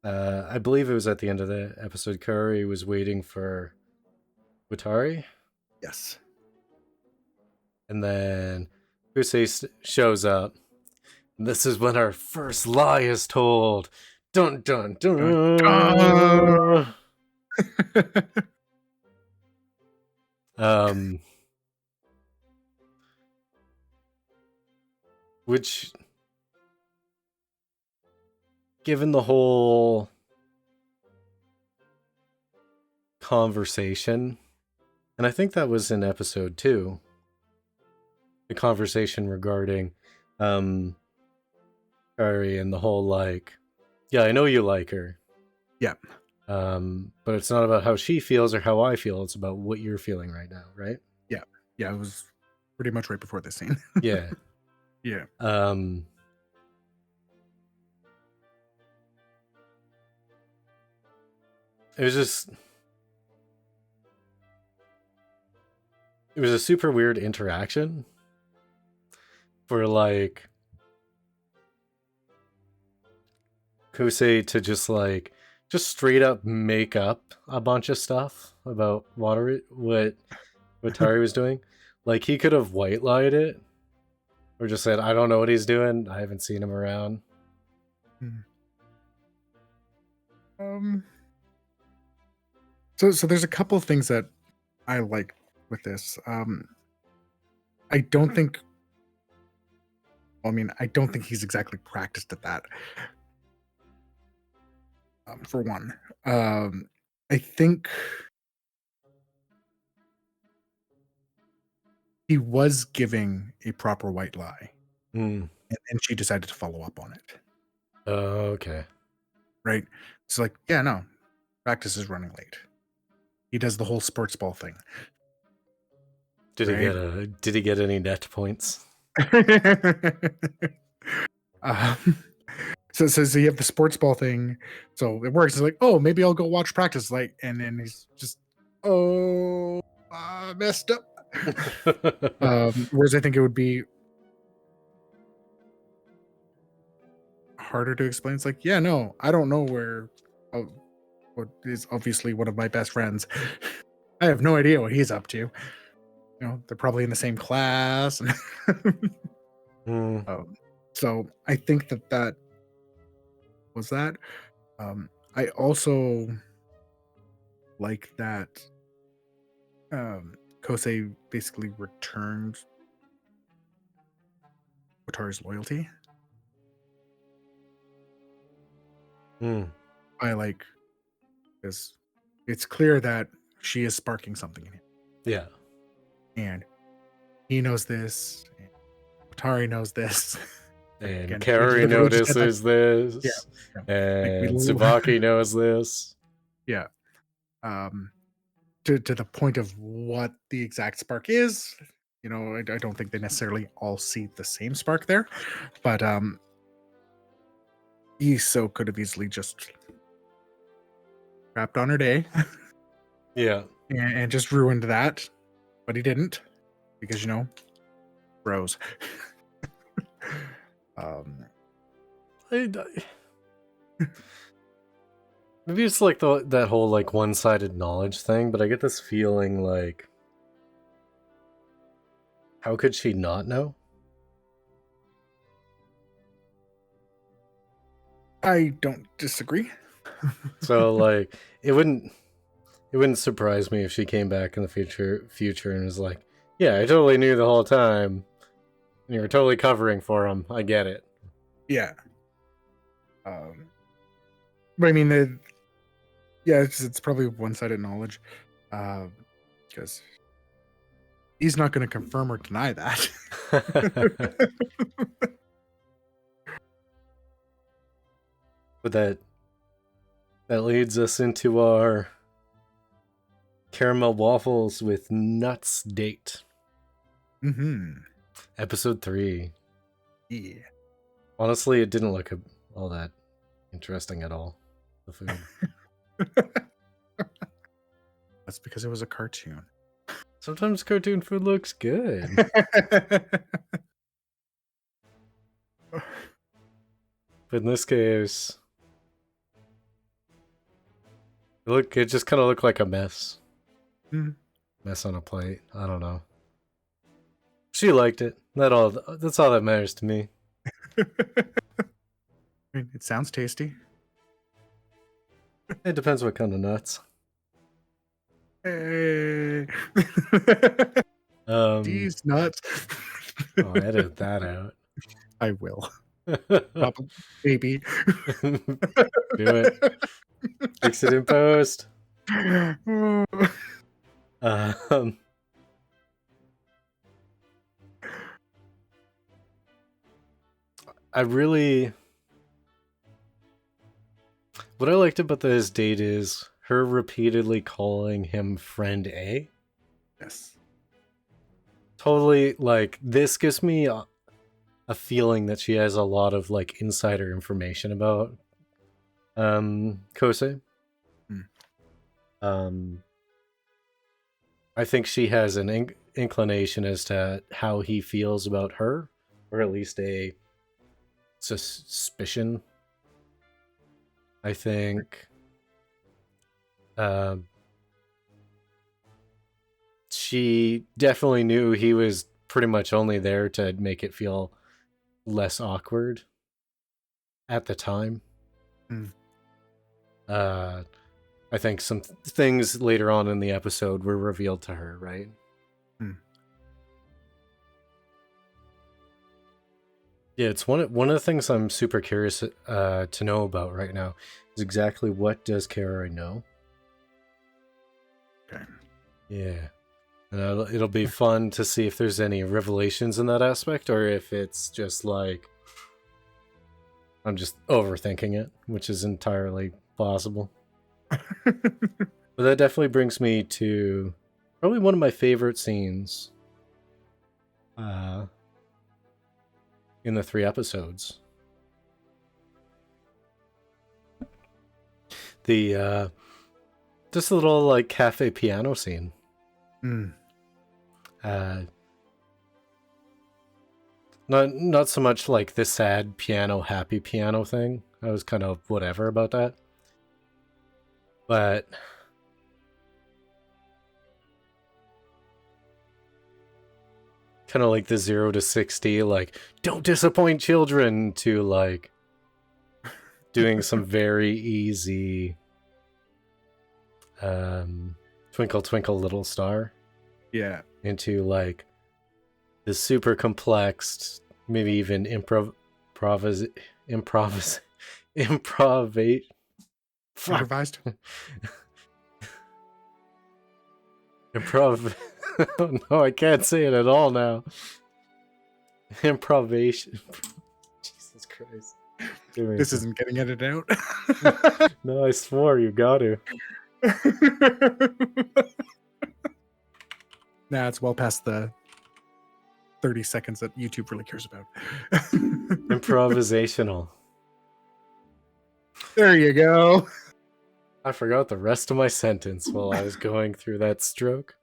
I believe it was at the end of the episode, Koari was waiting for Watari. Yes. And then Kousei shows up. And this is when our first lie is told. Dun dun dun. Dun, dun. Which, given the whole conversation, and I think that was in episode 2, the conversation regarding Koari and the whole like, yeah, I know you like her. Yeah. But it's not about how she feels or how I feel. It's about what you're feeling right now, right? Yeah, it was pretty much right before this scene. Yeah. Yeah. It was just, it was a super weird interaction for like Kousei to just straight up make up a bunch of stuff about what Watari was doing. Like he could have white lied it or just said, I don't know what he's doing. I haven't seen him around. So there's a couple of things that I like with this. I don't think he's exactly practiced at that. For one, I think he was giving a proper white lie, and she decided to follow up on it. Okay. Right? It's like, yeah, no, practice is running late. He does the whole sports ball thing. Did he get any net points? So you have the sports ball thing, so it works. It's like, oh, maybe I'll go watch practice, like, and then he's just, oh, messed up. Whereas I think it would be harder to explain. It's like, yeah, no, I don't know where. What is obviously one of my best friends. I have no idea what he's up to. They're probably in the same class. So I think that was that. I also like that Kousei basically returned Watari's loyalty. I like this. It's clear that she is sparking something in him. Yeah. And he knows this. And Watari knows this. And Again, Koari notices this. Yeah. And Tsubaki knows this. Yeah. To the point of what the exact spark is, I don't think they necessarily all see the same spark there. But Iso could have easily just crapped on her day. Yeah. And just ruined that. But he didn't. Because, bros. Maybe it's like that whole like one-sided knowledge thing, but I get this feeling like, how could she not know? I don't disagree. So like it wouldn't surprise me if she came back in the future and was like, yeah, I totally knew the whole time. And you were totally covering for him. I get it. Yeah. But I mean, it's probably one-sided knowledge, because he's not going to confirm or deny that. But that leads us into our caramel waffles with nuts date. Episode 3. Yeah. Honestly, it didn't look all that interesting at all. The food. That's because it was a cartoon. Sometimes cartoon food looks good. But in this case, it just kind of looked like a mess. Mess on a plate. I don't know. She liked it. That's all that matters to me. It sounds tasty. It depends what kind of nuts. Hey. These nuts. I'll edit that out. I will. Maybe. Do it. Fix it in post. What I liked about this date is her repeatedly calling him friend A. Yes. Totally, like, this gives me a feeling that she has a lot of, like, insider information about Kousei. Um, I think she has an inclination as to how he feels about her, or at least a suspicion. I think she definitely knew he was pretty much only there to make it feel less awkward at the time. I think some things later on in the episode were revealed to her, right? Yeah, it's one of the things I'm super curious to know about right now is exactly what does Koari know. Okay. Yeah, and it'll be fun to see if there's any revelations in that aspect, or if it's just like I'm just overthinking it, which is entirely possible. But that definitely brings me to probably one of my favorite scenes in the 3 episodes. The just a little like cafe piano scene. Not so much like the sad piano, happy piano thing. I was kind of whatever about that. But kind of like the 0 to 60, like, don't disappoint children, to like doing some very easy Twinkle Twinkle Little Star. Yeah. Into like the super complex, maybe even improvised. Improvised? Improv. No, I can't say it at all now. Improvisation. Jesus Christ. This isn't getting edited out. No, I swore you got to. Nah, it's well past the 30 seconds that YouTube really cares about. Improvisational. There you go. I forgot the rest of my sentence while I was going through that stroke.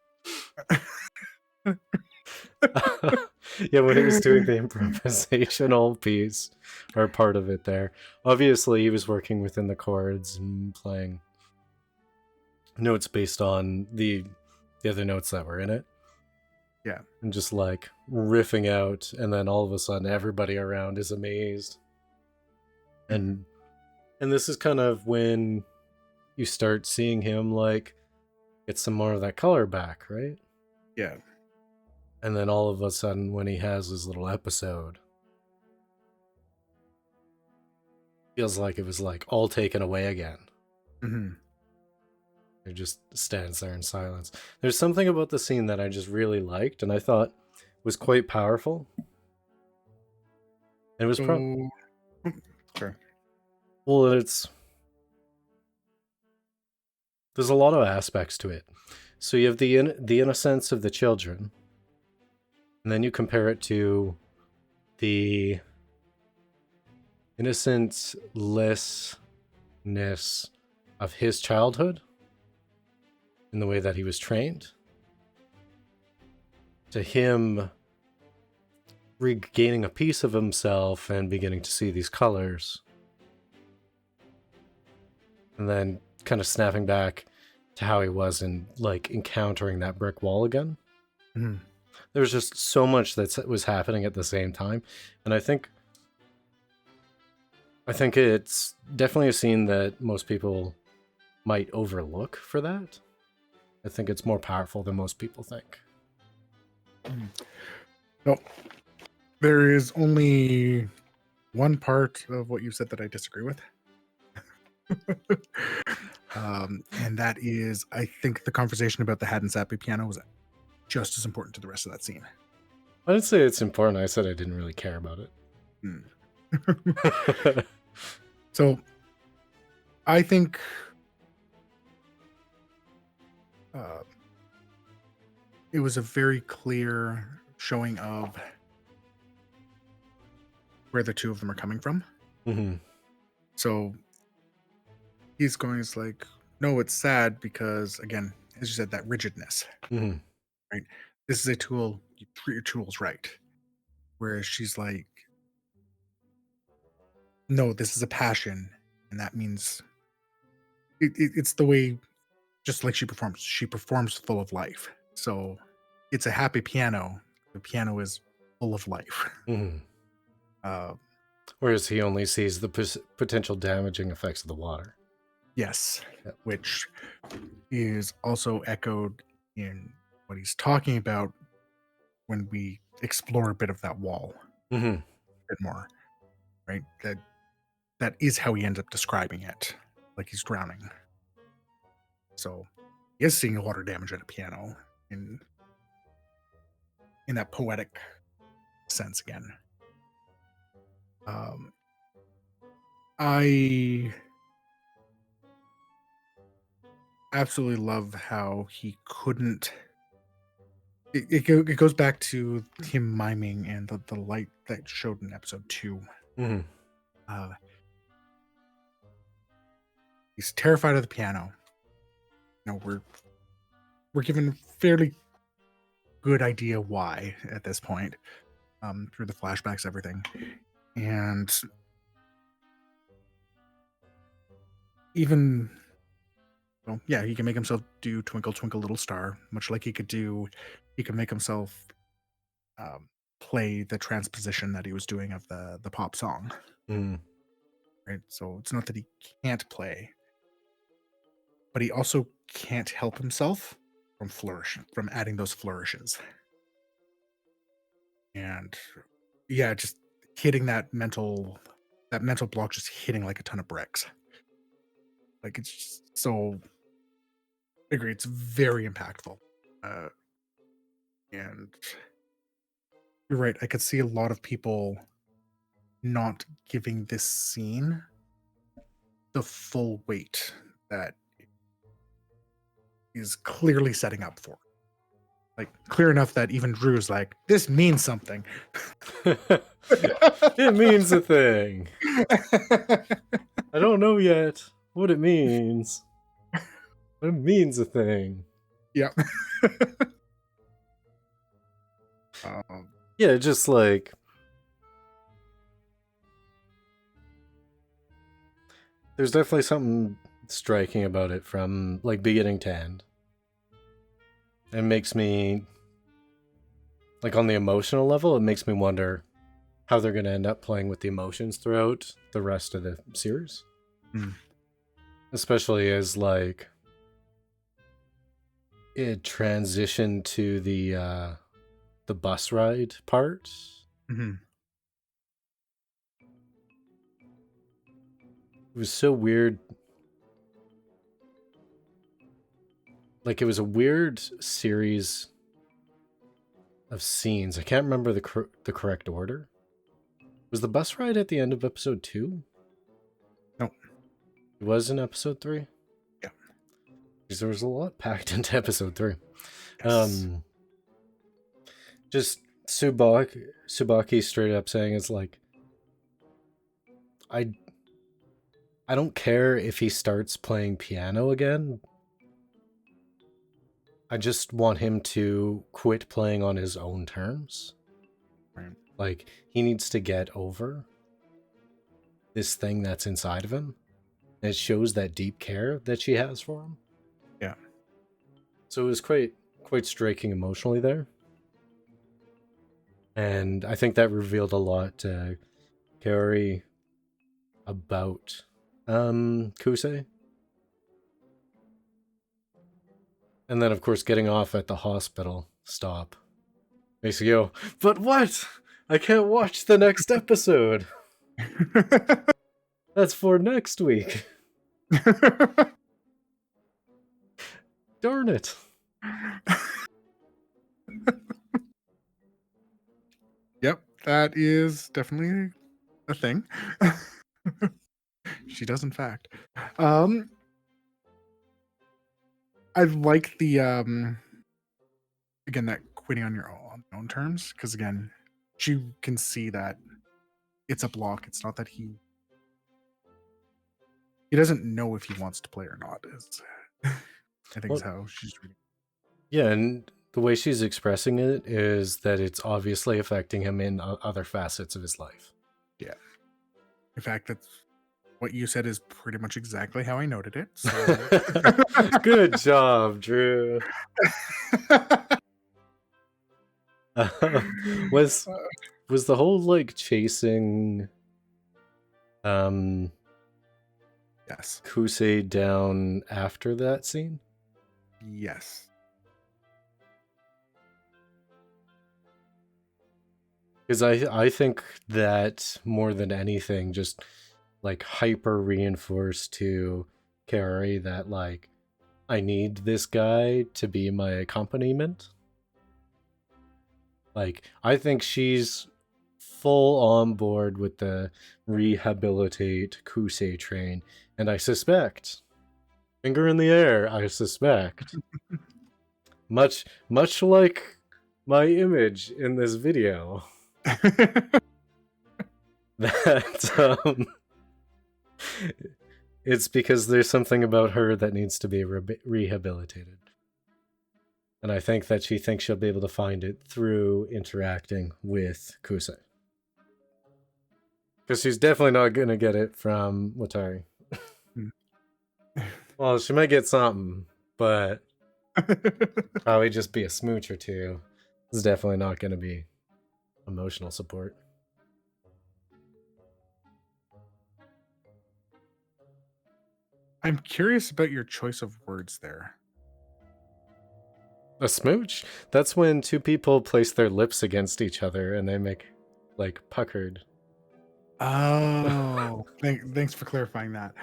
Yeah, when he was doing the improvisational piece, or part of it there, obviously he was working within the chords and playing notes based on the other notes that were in it. Yeah. And just like riffing out, and then all of a sudden everybody around is amazed. And this is kind of when you start seeing him like get some more of that color back, right? Yeah. And then all of a sudden when he has his little episode, feels like it was like all taken away again. It just stands there in silence. There's something about the scene that I just really liked, and I thought was quite powerful. And it was probably... Sure. Well, there's a lot of aspects to it. So you have the innocence of the children, and then you compare it to the innocentlessness of his childhood in the way that he was trained, to him regaining a piece of himself and beginning to see these colors, and then kind of snapping back to how he was and like encountering that brick wall again. There was just so much that was happening at the same time, and I think it's definitely a scene that most people might overlook for that. I think it's more powerful than most people think. No, there is only one part of what you said that I disagree with. And that is, I think the conversation about the Hadden Sappy piano was just as important to the rest of that scene. I didn't say it's important. I said I didn't really care about it. So I think it was a very clear showing of where the two of them are coming from. Mm-hmm. So he's going, it's like, no, it's sad because, again, as you said, that rigidness, Mm-hmm. right? This is a tool, you treat your tools right. Whereas she's like, no, this is a passion. And that means it's the way, just like she performs full of life. So it's a happy piano. The piano is full of life. Mm-hmm. Uh, Whereas he only sees the potential damaging effects of the water. yes, Yep. which is also echoed in what he's talking about when we explore a bit of that wall Mm-hmm. a bit more, right? That is how he ends up describing it, like he's drowning. So he is seeing water damage at a piano in that poetic sense again. I absolutely love how he couldn't. It goes back to him miming and the light that showed in episode 2. Mm-hmm. He's terrified of the piano. We're given fairly good idea why at this point, through the flashbacks, everything, and even. Well, yeah, he can make himself do "Twinkle Twinkle Little Star," much like he could make himself play the transposition that he was doing of the pop song. Mm-hmm. Right, so it's not that he can't play, but he also can't help himself from adding those flourishes, and yeah, just hitting that mental block, just hitting like a ton of bricks. Like it's just so. I agree, it's very impactful, uh, and you're right. I could see a lot of people not giving this scene the full weight that is clearly setting up for. Like clear enough that even Drew's like, this means something. It means a thing. I don't know yet what it means. But it means a thing. Yeah. um, Yeah, just like there's definitely something striking about it from like beginning to end. It makes me like on the emotional level, it makes me wonder how they're going to end up playing with the emotions throughout the rest of the series. Mm. Especially as like it transitioned to the bus ride part. Mm-hmm. It was so weird. Like it was a weird series of scenes. I can't remember the correct order. Was the bus ride at the end of episode 2? No. It was in episode 3? Yeah. Because there was a lot packed into episode 3. Yes. Just Tsubaki straight up saying it's like I don't care if he starts playing piano again. I just want him to quit playing on his own terms. Right. Like he needs to get over this thing that's inside of him. And it shows that deep care that she has for him. Yeah. So it was quite striking emotionally there. And I think that revealed a lot to Koari about Kousei. And then of course getting off at the hospital stop. Makes you go, but what? I can't watch the next episode. That's for next week. Darn it. Yep, that is definitely a thing. She does, in fact. I like the again, that quitting on your own terms, because again, she can see that it's a block. It's not that he doesn't know if he wants to play or not. I think is how she's reading. Yeah, and the way she's expressing it is that it's obviously affecting him in other facets of his life. Yeah. In fact, that's what you said is pretty much exactly how I noted it. So. Good job, Drew. Was the whole like chasing yes, Kousei down after that scene? Yes. Because I think that more than anything just like hyper reinforced to Koari that like I need this guy to be my accompaniment. Like I think she's full on board with the rehabilitate Kousei train, and I suspect, finger in the air, I suspect, much like my image in this video, that it's because there's something about her that needs to be rehabilitated. And I think that she thinks she'll be able to find it through interacting with Kousei. Because she's definitely not going to get it from Watari. Well, she might get something, but probably just be a smooch or two. It's definitely not going to be emotional support. I'm curious about your choice of words there. A smooch? That's when two people place their lips against each other and they make, like, puckered. Oh, thanks for clarifying that.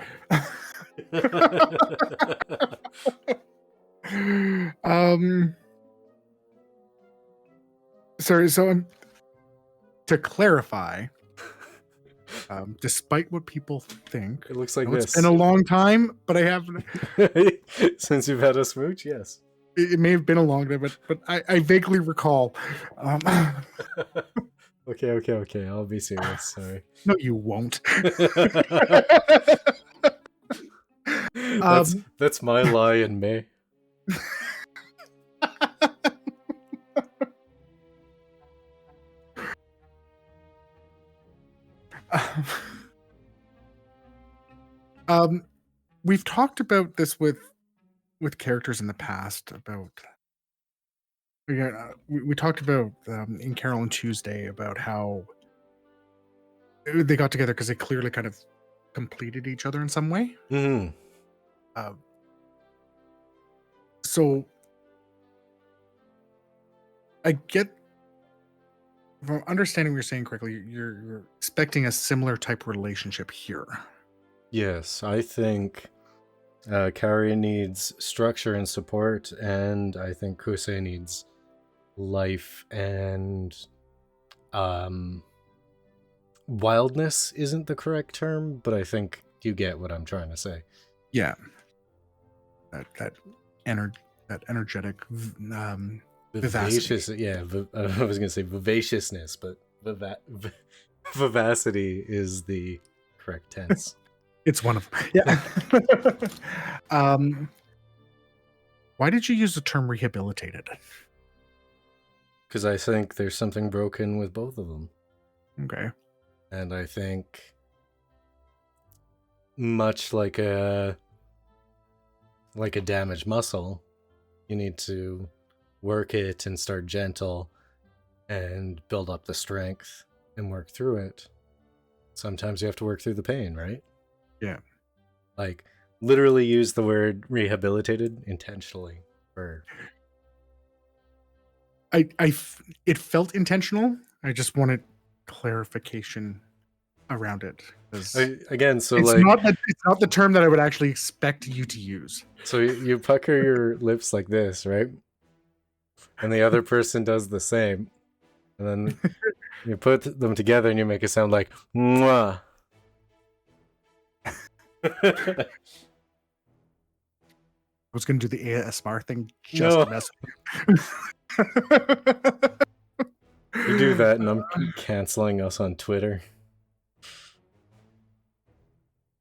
Sorry, so to clarify, despite what people think, it looks like this. It's been a long time, but I haven't. Since you've had a smooch, yes. It may have been a long time, but I vaguely recall. Okay. I'll be serious. Sorry. No, you won't. That's my lie in May. We've talked about this with characters in the past. About we talked about in Carol and Tuesday about how they got together because they clearly kind of completed each other in some way. Mm-hmm. So I get, if I'm understanding what you're saying correctly, you're expecting a similar type relationship here. Yes, I think Koari needs structure and support, and I think Kousei needs life and wildness isn't the correct term, but I think you get what I'm trying to say. Yeah. That energetic vivacious. Yeah, I was gonna say vivaciousness, but vivacity is the correct tense. It's one of them. Yeah. Why did you use the term rehabilitated? Because I think there's something broken with both of them. Okay. And I think much like a damaged muscle, you need to work it and start gentle and build up the strength and work through it. Sometimes you have to work through the pain, right? Yeah. Like literally use the word rehabilitated intentionally for it felt intentional. I just wanted clarification around it. Again, so it's like it's not the term that I would actually expect you to use. So you pucker your lips like this, right? And the other person does the same. And then you put them together and you make it sound like mwah. I was going to do the ASMR thing just No. to mess with you. You do that and I'm canceling us on Twitter.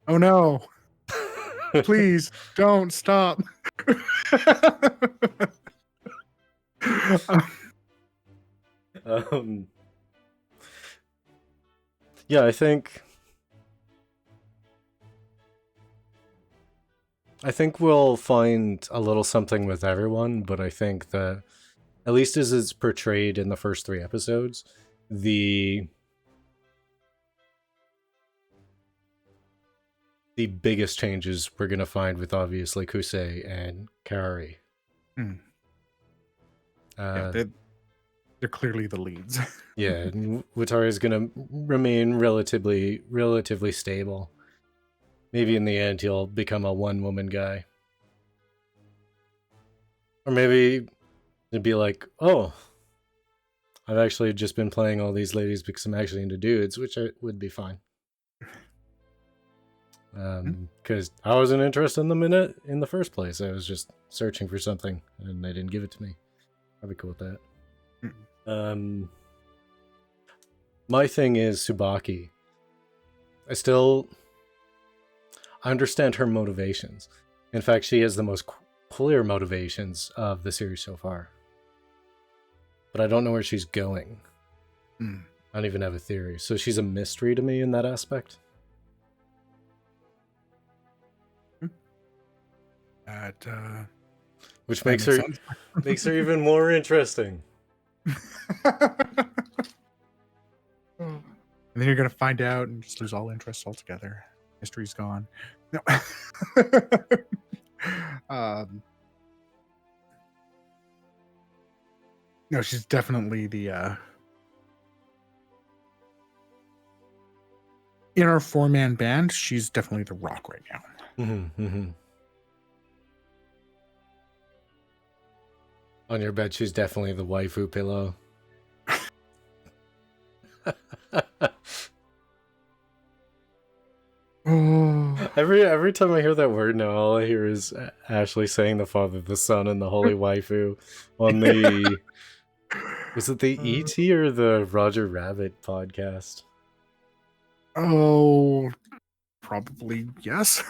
Oh no. Please don't stop. Yeah, I think we'll find a little something with everyone, but I think that, at least as it's portrayed in the first 3 episodes, the biggest changes we're going to find with, obviously, Kousei and Koari. Yeah, they're clearly the leads. Yeah, Watari is going to remain relatively stable. Maybe in the end he'll become a one-woman guy. Or maybe it'd be like, oh, I've actually just been playing all these ladies because I'm actually into dudes, which would be fine. Because I wasn't interested in them in the first place. I was just searching for something, and they didn't give it to me. I'd be cool with that. My thing is Tsubaki. I understand her motivations. In fact, she has the most clear motivations of the series so far. But I don't know where she's going. I don't even have a theory. So she's a mystery to me in that aspect. Which makes her even more interesting. And then you're gonna find out and just lose all interest altogether. History's gone. No. No, she's definitely the in our 4-man band, she's definitely the rock right now. On your bed, she's definitely the waifu pillow. Every time I hear that word now, all I hear is Ashley saying the Father, the Son, and the Holy Waifu on the... Was it the E.T. or the Roger Rabbit podcast? Oh, probably yes.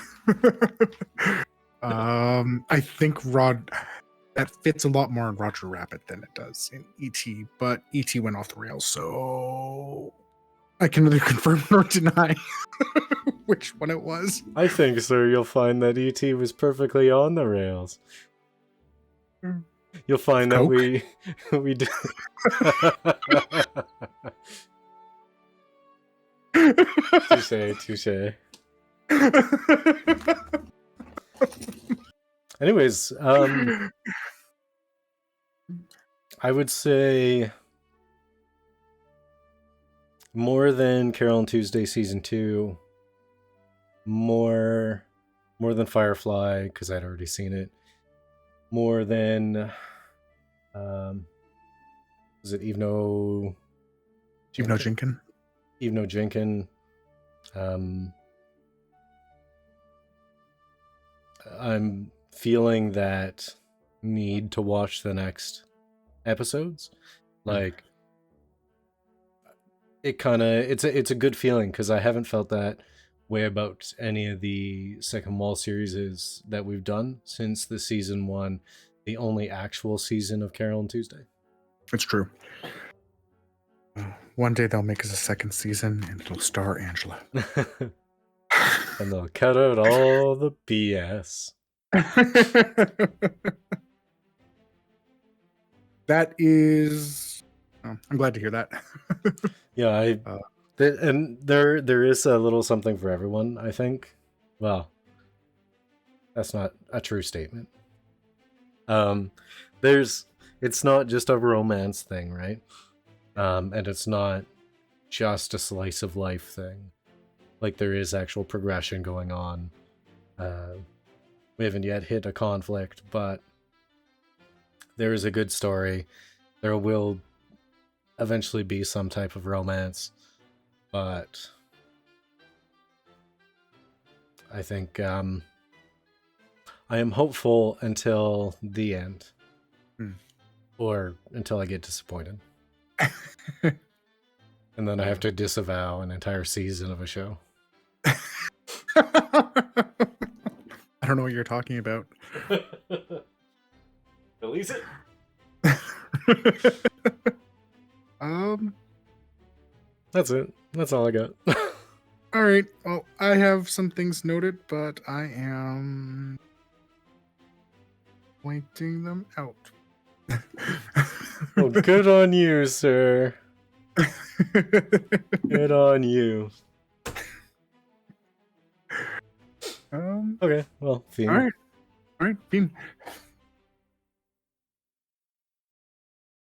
I think that fits a lot more in Roger Rabbit than it does in E.T., but E.T. went off the rails, so I can neither confirm nor deny which one it was. I think, sir, you'll find that E.T. was perfectly on the rails. You'll find that we do. Touche. Anyways, I would say more than Carol and Tuesday season 2, more than Firefly because I'd already seen it, more than was it Evno Jinkin? Evno Jinkin. I'm feeling that need to watch the next episodes. Like, it's a good feeling because I haven't felt that way about any of the second wall series that we've done since the season 1, the only actual season of Carol and Tuesday. It's true. One day they'll make us a second season and it'll star Angela. And they'll cut out all the BS. That is... I'm glad to hear that. Yeah, and there is a little something for everyone, I think. Well, that's not a true statement. It's not just a romance thing, right? And it's not just a slice of life thing. Like, there is actual progression going on. We haven't yet hit a conflict, but there is a good story. There will eventually be some type of romance, but I think I am hopeful until the end. Or until I get disappointed. And then I have to disavow an entire season of a show. I don't know what you're talking about. Release it. That's it. That's all I got. All right. Well, I have some things noted, but I am pointing them out. Well, good on you, sir. Good on you. Okay, well, Fiend. All right, Fiend.